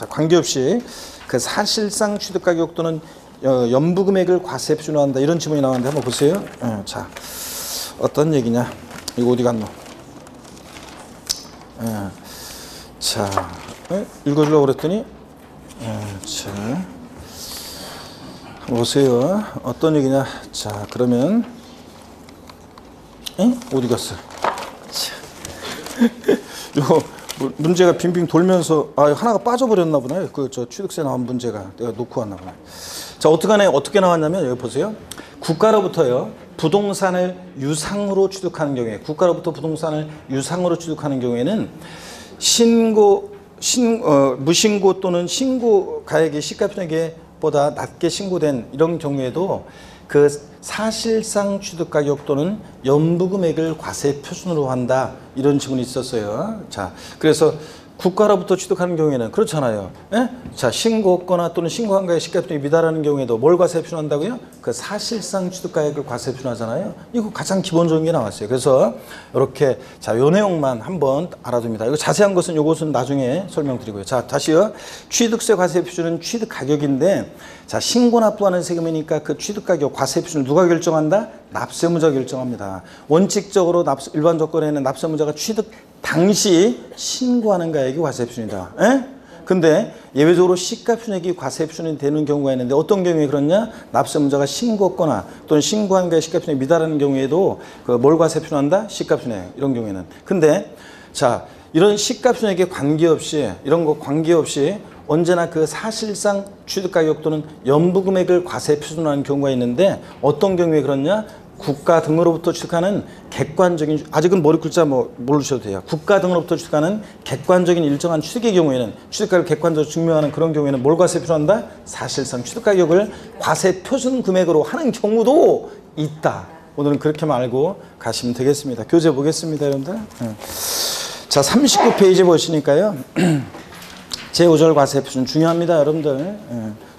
관계없이 그 사실상 취득 가격 또는 연부금액을 과세 표준화한다. 이런 지문이 나왔는데 한번 보세요. 자, 어떤 얘기냐? 이거 어디 갔노? 자, 읽어주려고 그랬더니, 자, 보세요. 어떤 얘기냐? 자, 그러면 어디 갔어? 요 문제가 빙빙 돌면서 하나가 빠져버렸나 보네. 그 취득세 나온 문제가 내가 놓고 왔나 보네. 자, 어떻게 나왔냐면 여기 보세요. 국가로부터요, 부동산을 유상으로 취득하는 경우에, 경우에는 무신고 또는 신고 가액이 시가순액보다 낮게 신고된 이런 경우에도 그 사실상 취득가격 또는 연부금액을 과세 표준으로 한다. 이런 지문이 있었어요. 자, 그래서 국가로부터 취득하는 경우에는 그렇잖아요. 예? 자, 신고했거나 또는 신고한 가액 시가순액이 미달하는 경우에도 뭘 과세 표준한다고요? 그 사실상 취득가액을 과세 표준하잖아요. 이거 가장 기본적인 게 나왔어요. 그래서 이렇게, 자, 요 내용만 한번 알아둡니다. 이거 자세한 것은 요것은 나중에 설명드리고요. 자, 다시요. 취득세 과세 표준은 취득 가격인데, 자, 신고 납부하는 세금이니까 그 취득 가격 과세 표준을 누가 결정한다? 납세무자가 결정합니다. 원칙적으로 일반 조건에는 납세무자가 취득 당시 신고하는 가액이 과세 표준이다. 에? 근데 예외적으로 시가순액이 과세 표준이 되는 경우가 있는데, 어떤 경우에 그렇냐? 납세무자가 신고했거나 또는 신고한 가액 시가순액이 미달하는 경우에도 그 뭘 과세 표준한다? 시가순액. 이런 경우에는. 근데 자, 이런 시가순액에 관계없이, 이런 거 관계없이 언제나 그 사실상 취득가격 또는 연부금액을 과세 표준하는 경우가 있는데, 어떤 경우에 그렇냐? 국가 등으로부터 취득하는 객관적인, 아직은 머리 글자 모르셔도 돼요. 국가 등으로부터 취득하는 객관적인 일정한 취득의 경우에는, 취득가격을 객관적으로 증명하는 그런 경우에는 뭘 과세 표준한다? 사실상 취득가격을 과세 표준 금액으로 하는 경우도 있다. 오늘은 그렇게만 알고 가시면 되겠습니다. 교재 보겠습니다, 여러분들. 자, 39페이지 보시니까요. 제5절 과세 표준 중요합니다, 여러분들.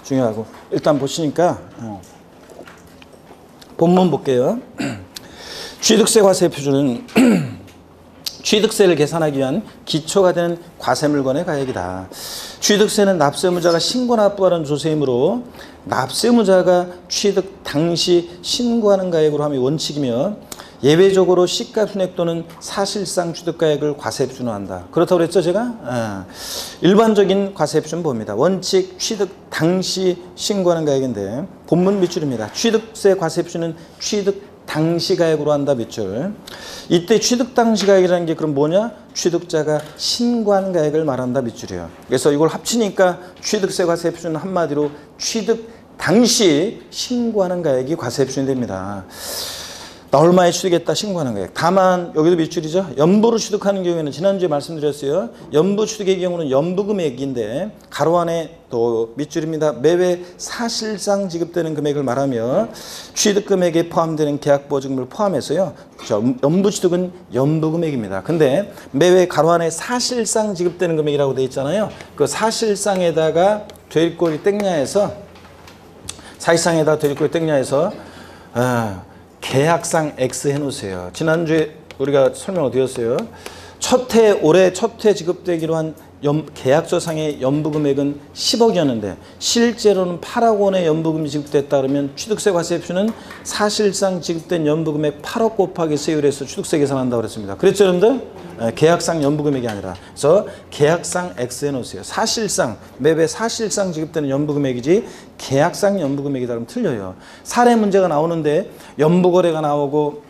중요하고. 일단 보시니까 본문 볼게요. 취득세 과세 표준은 취득세를 계산하기 위한 기초가 되는 과세물건의 가액이다. 취득세는 납세무자가 신고 납부하는 조세이므로 납세무자가 취득 당시 신고하는 가액으로 함이 원칙이며, 예외적으로 시가 순액 또는 사실상 취득가액을 과세표준화한다. 그렇다고 그랬죠 제가? 일반적인 과세표준 봅니다. 원칙 취득 당시 신고하는 가액인데 본문 밑줄입니다. 취득세 과세표준은 취득 당시 가액으로 한다 밑줄. 이때 취득 당시 가액이라는 게 그럼 뭐냐? 취득자가 신고한 가액을 말한다 밑줄이에요. 그래서 이걸 합치니까 취득세 과세표준은 한마디로 취득 당시 신고하는 가액이 과세표준이 됩니다. 나 얼마에 취득했다 신고하는 가액. 다만 여기도 밑줄이죠. 연부로 취득하는 경우에는 지난주에 말씀드렸어요. 연부 취득의 경우는 연부금액인데 가로 안에 또 밑줄입니다. 매회 사실상 지급되는 금액을 말하며 취득금액에 포함되는 계약보증금을 포함해서요. 연부 취득은 연부금액입니다. 근데 매회 가로 안에 사실상 지급되는 금액이라고 되어 있잖아요. 그 사실상에다가 될꼴이 땡냐해서 사실상에다 될꼴이 땡냐해서 계약상 X 해놓으세요. 지난주에 우리가 설명을 드렸어요. 올해 첫 해 지급되기로 한 계약서상의 연부금액은 10억이었는데 실제로는 8억 원의 연부금이 지급됐다 그러면 취득세 과세표준은 사실상 지급된 연부금액 8억 곱하기 세율 해서 취득세 계산한다고 그랬습니다. 그랬죠 여러분들? 계약상 연부금액이 아니라. 그래서 계약상 X 해놓으세요. 사실상 매매 사실상 지급되는 연부금액이지 계약상 연부금액이다 그러면 틀려요. 사례 문제가 나오는데 연부거래가 나오고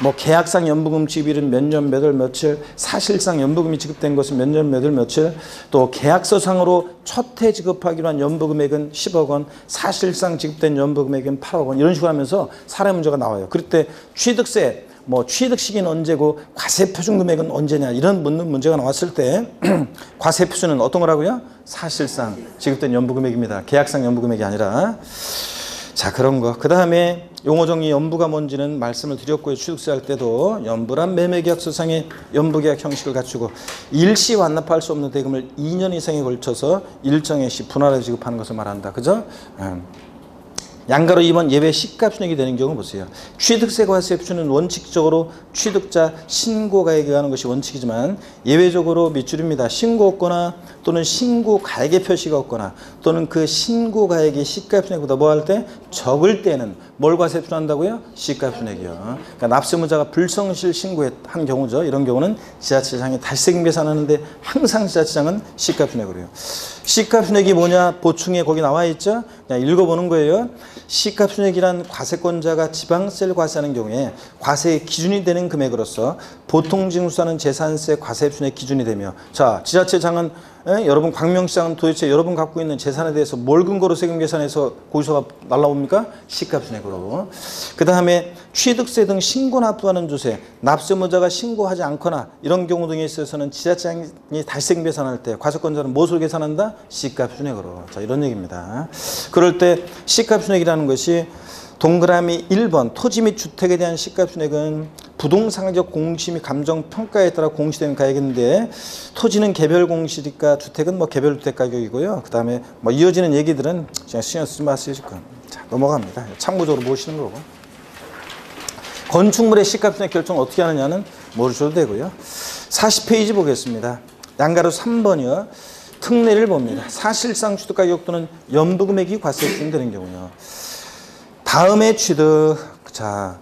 뭐 계약상 연부금 지급일은 몇 년 몇 월 며칠, 사실상 연부금이 지급된 것은 몇 년 몇 월 며칠, 또 계약서상으로 첫 해 지급하기로 한 연부금액은 10억 원, 사실상 지급된 연부금액은 8억 원 이런 식으로 하면서 사례 문제가 나와요. 그럴 때 취득세, 뭐 취득 시기는 언제고 과세표준 금액은 언제냐 이런 묻는 문제가 나왔을 때 과세표준은 어떤 거라고요? 사실상 지급된 연부금액입니다. 계약상 연부금액이 아니라. 자 그런 거. 그 다음에 용어 정리 연부가 뭔지는 말씀을 드렸고요. 취득세 할 때도 연부란 매매계약서상의 연부계약 형식을 갖추고 일시 완납할 수 없는 대금을 2년 이상에 걸쳐서 일정의 시 분할해 지급하는 것을 말한다. 그죠? 양가로 2번 예외 시가순액이 되는 경우 보세요. 취득세 과세표준은 원칙적으로 취득자 신고가액에 의한 것이 원칙이지만 예외적으로 밑줄입니다. 신고 없거나 또는 신고 가액의 표시가 없거나 또는 그 신고 가액이 시가순액보다 뭐 할 때 적을 때는 뭘 과세표준한다고요? 시가순액이요. 그러니까 납세무자가 불성실 신고한 경우죠. 이런 경우는 지자체장이 다시세금 계산하는데 항상 지자체장은 시가순액으로 해요. 시가순액이 뭐냐? 보충에 거기 나와 있죠. 그냥 읽어보는 거예요. 시가순액이란 과세권자가 지방세를 과세하는 경우에 과세의 기준이 되는 금액으로서 보통 징수하는 재산세 과세순액 기준이 되며, 자 지자체장은 여러분 광명시장은 도대체 여러분 갖고 있는 재산에 대해서 뭘 근거로 세금 계산해서 고지서가 날라옵니까? 시가순액으로. 그 다음에 취득세 등 신고 납부하는 조세, 납세무자가 신고하지 않거나 이런 경우 등에 있어서는 지자체장이 다시세금 계산할 때 과세권자는 무엇으로 계산한다? 시가순액으로. 자 이런 얘기입니다. 그럴 때 시가순액이라는 것이 동그라미 1번 토지 및 주택에 대한 시가순액은 부동산적 공시 및 감정평가에 따라 공시되는 가액인데 토지는 개별 공시니까 주택은 뭐 개별 주택 가격이고요. 그 다음에 뭐 이어지는 얘기들은 그냥 신경 쓰지 마세요. 자 넘어갑니다. 참고적으로 보시는 거고. 건축물의 시가순액 결정 어떻게 하느냐는 모르셔도 되고요. 40페이지 보겠습니다. 양가로 3번이요. 특례를 봅니다. 사실상 취득가격 또는 연부금액이 과세표준되는 경우요. 다음에 취득, 자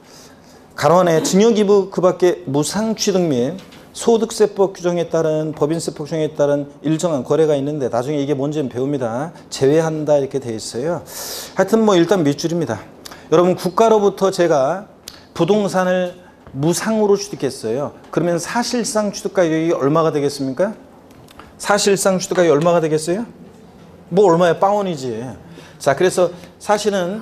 가로안에 증여기부 그 밖에 무상취득 및 소득세법 규정에 따른 법인세법 규정에 따른 일정한 거래가 있는데 나중에 이게 뭔지는 배웁니다. 제외한다 이렇게 돼 있어요. 하여튼 뭐 일단 밑줄입니다. 여러분 국가로부터 제가 부동산을 무상으로 취득했어요. 그러면 사실상 취득가격이 얼마가 되겠습니까? 사실상 취득가격이 얼마가 되겠어요? 뭐 얼마야? 빵원이지. 자 그래서 사실은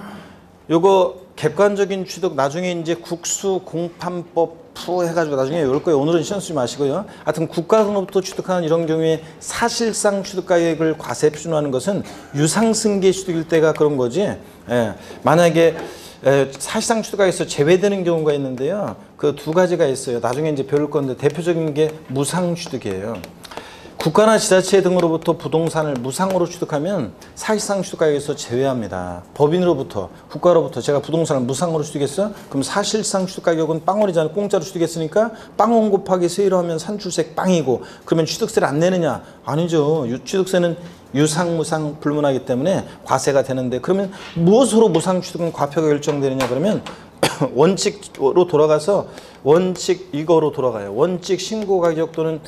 요거 객관적인 취득 나중에 이제 국수공판법 푸 해가지고 나중에 올 거예요. 오늘은 신경 쓰지 마시고요. 하여튼 국가로부터 취득하는 이런 경우에 사실상 취득가액을 과세표준화하는 것은 유상승계 취득일 때가 그런 거지. 만약에 사실상 취득가액에서 제외되는 경우가 있는데요. 그 두 가지가 있어요. 나중에 이제 배울 건데 대표적인 게 무상취득이에요. 국가나 지자체 등으로부터 부동산을 무상으로 취득하면 사실상 취득가격에서 제외합니다. 법인으로부터, 국가로부터 제가 부동산을 무상으로 취득했어? 그럼 사실상 취득가격은 빵원이잖아요. 공짜로 취득했으니까 빵원 곱하기 세율로 하면 산출세 빵이고 그러면 취득세를 안 내느냐? 아니죠. 취득세는 유상, 무상 불문하기 때문에 과세가 되는데 그러면 무엇으로 무상 취득은 과표가 결정되느냐 그러면 원칙으로 돌아가서 원칙 이거로 돌아가요. 원칙 신고 가격 또는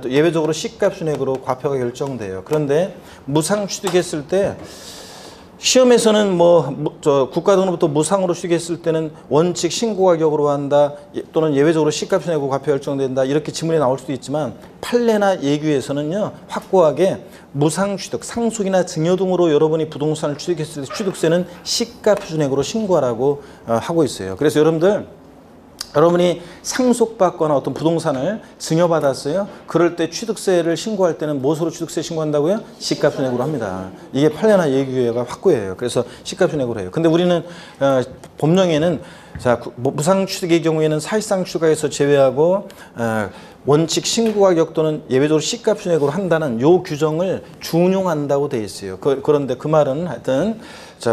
또 예외적으로 시가 순액으로 과표가 결정돼요. 그런데 무상 취득했을 때 시험에서는 국가등록부터 무상으로 취득했을 때는 원칙 신고 가격으로 한다 또는 예외적으로 시가 순액으로 과표 결정된다 이렇게 지문이 나올 수도 있지만 판례나 예규에서는요 확고하게 무상 취득, 상속이나 증여 등으로 여러분이 부동산을 취득했을 때 취득세는 시가 표준액으로 신고하라고 하고 있어요. 그래서 여러분이 상속받거나 어떤 부동산을 증여받았어요. 그럴 때 취득세를 신고할 때는 무엇으로 취득세 신고한다고요? 시가순액으로 합니다. 이게 판례나 예규가 확고해요. 그래서 시가순액으로 해요. 근데 우리는 법령에는 무상 취득의 경우에는 사실상 추가해서 제외하고 원칙 신고 가격 또는 예외적으로 시가순액으로 한다는 요 규정을 준용한다고 돼 있어요. 그런데 그 말은 하여튼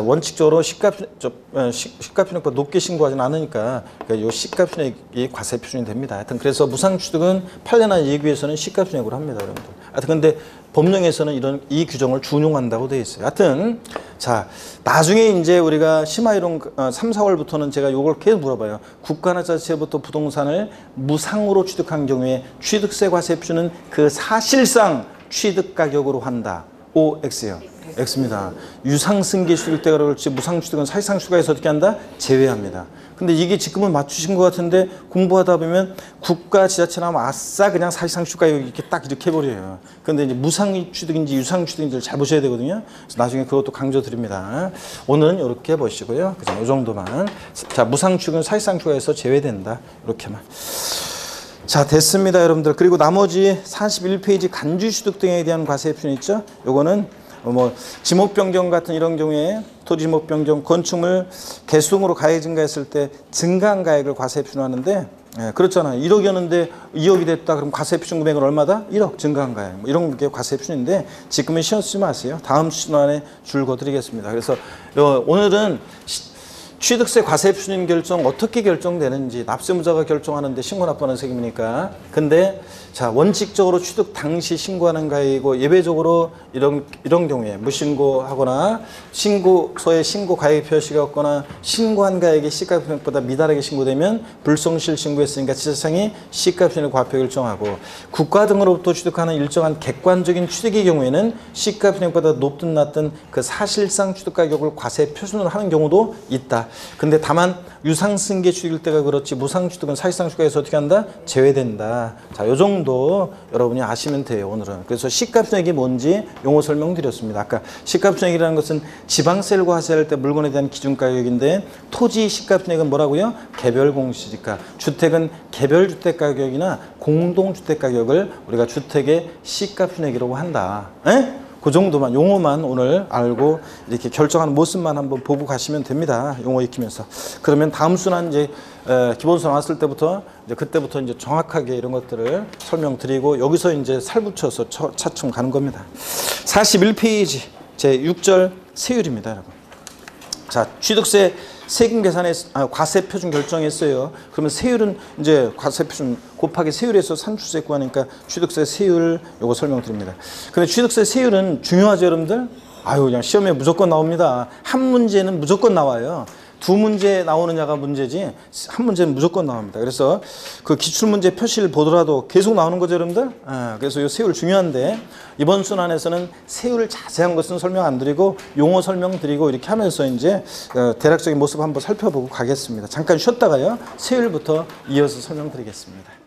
원칙적으로 시가순액보다 높게 신고하지는 않으니까 요 시가순액이 과세 표준이 됩니다. 하여튼 그래서 무상 취득은 판례나 예규에서는 시가순액으로 합니다, 여러분들. 하여튼 근데 법령에서는 이 규정을 준용한다고 돼 있어요. 하여튼 나중에 이제 우리가 심화이론 3, 4월부터는 제가 요걸 계속 물어봐요. 국가나 자치회부터 부동산을 무상으로 취득한 경우에 취득세 과세 표준은 그 사실상 취득 가격으로 한다. OX예요. X입니다. 유상승계 취득대가 그렇지 무상 취득은 사실상 추가해서 어떻게 한다? 제외합니다. 근데 이게 지금은 맞추신 것 같은데 공부하다 보면 국가 지자체 나오면 아싸 그냥 사실상 추가 이렇게 딱 이렇게 해버려요. 근데 이제 무상 취득인지 유상 취득인지를 잘 보셔야 되거든요. 그래서 나중에 그것도 강조드립니다. 오늘은 이렇게 보시고요. 그죠? 이 정도만. 무상 취득은 사실상 추가해서 제외된다. 이렇게만. 됐습니다, 여러분들. 그리고 나머지 41페이지 간주취득 등에 대한 과세 표준 있죠? 요거는 지목 변경 같은 이런 경우에 토지 지목 변경, 건축물 개수등으로 가액이 증가했을 때 증가한 가액을 과세 표준하는데 그렇잖아요. 1억이었는데 2억이 됐다. 그럼 과세 표준 금액은 얼마다? 1억 증가한 가액. 이런 게 과세 표준인데 지금은 신경 쓰지 마세요. 다음 시간에 줄거드리겠습니다. 그래서 오늘은 취득세 과세 표준 결정 어떻게 결정되는지 납세무자가 결정하는데 신고 납부하는 책임이니까. 근데 원칙적으로 취득 당시 신고하는 가액이고 예외적으로 이런 경우에 무신고하거나 신고서에 신고 가액 표시가 없거나 신고한 가액이 시가 표준액보다 미달하게 신고되면 불성실 신고했으니까 지자청이 시가 표준액 과표 결정하고 국가 등으로부터 취득하는 일정한 객관적인 취득의 경우에는 시가 표준액보다 높든 낮든 그 사실상 취득 가격을 과세 표준으로 하는 경우도 있다. 근데 다만 유상승계 취득일 때가 그렇지 무상 취득은 사실상 추가해서 어떻게 한다? 제외된다. 요 정도 여러분이 아시면 돼요, 오늘은. 그래서 시가표준액이 뭔지 용어 설명드렸습니다. 아까 시가표준액이라는 것은 지방세를 과세할 때 물건에 대한 기준가격인데 토지 시가표준액은 뭐라고요? 개별공시지가. 주택은 개별주택가격이나 공동주택가격을 우리가 주택의 시가표준액이라고 한다. 그 정도만 용어만 오늘 알고 이렇게 결정하는 모습만 한번 보고 가시면 됩니다. 용어 익히면서. 그러면 다음 순환 이제 기본서 나왔을 때부터 그때부터 이제 정확하게 이런 것들을 설명드리고 여기서 이제 살붙여서 차츰 가는 겁니다. 41페이지 제 6절 세율입니다, 여러분. 취득세 세금 계산에 과세 표준 결정했어요. 그러면 세율은 이제 과세 표준 곱하기 세율에서 산출세 구하니까 취득세 세율 요거 설명드립니다. 근데 취득세 세율은 중요하죠, 여러분들? 그냥 시험에 무조건 나옵니다. 한 문제는 무조건 나와요. 두 문제 나오느냐가 문제지 한 문제는 무조건 나옵니다. 그래서 그 기출문제 표시를 보더라도 계속 나오는 거죠, 여러분들. 그래서 이 세율 중요한데 이번 순환에서는 세율을 자세한 것은 설명 안 드리고 용어 설명 드리고 이렇게 하면서 이제 대략적인 모습 한번 살펴보고 가겠습니다. 잠깐 쉬었다가요 세율부터 이어서 설명드리겠습니다.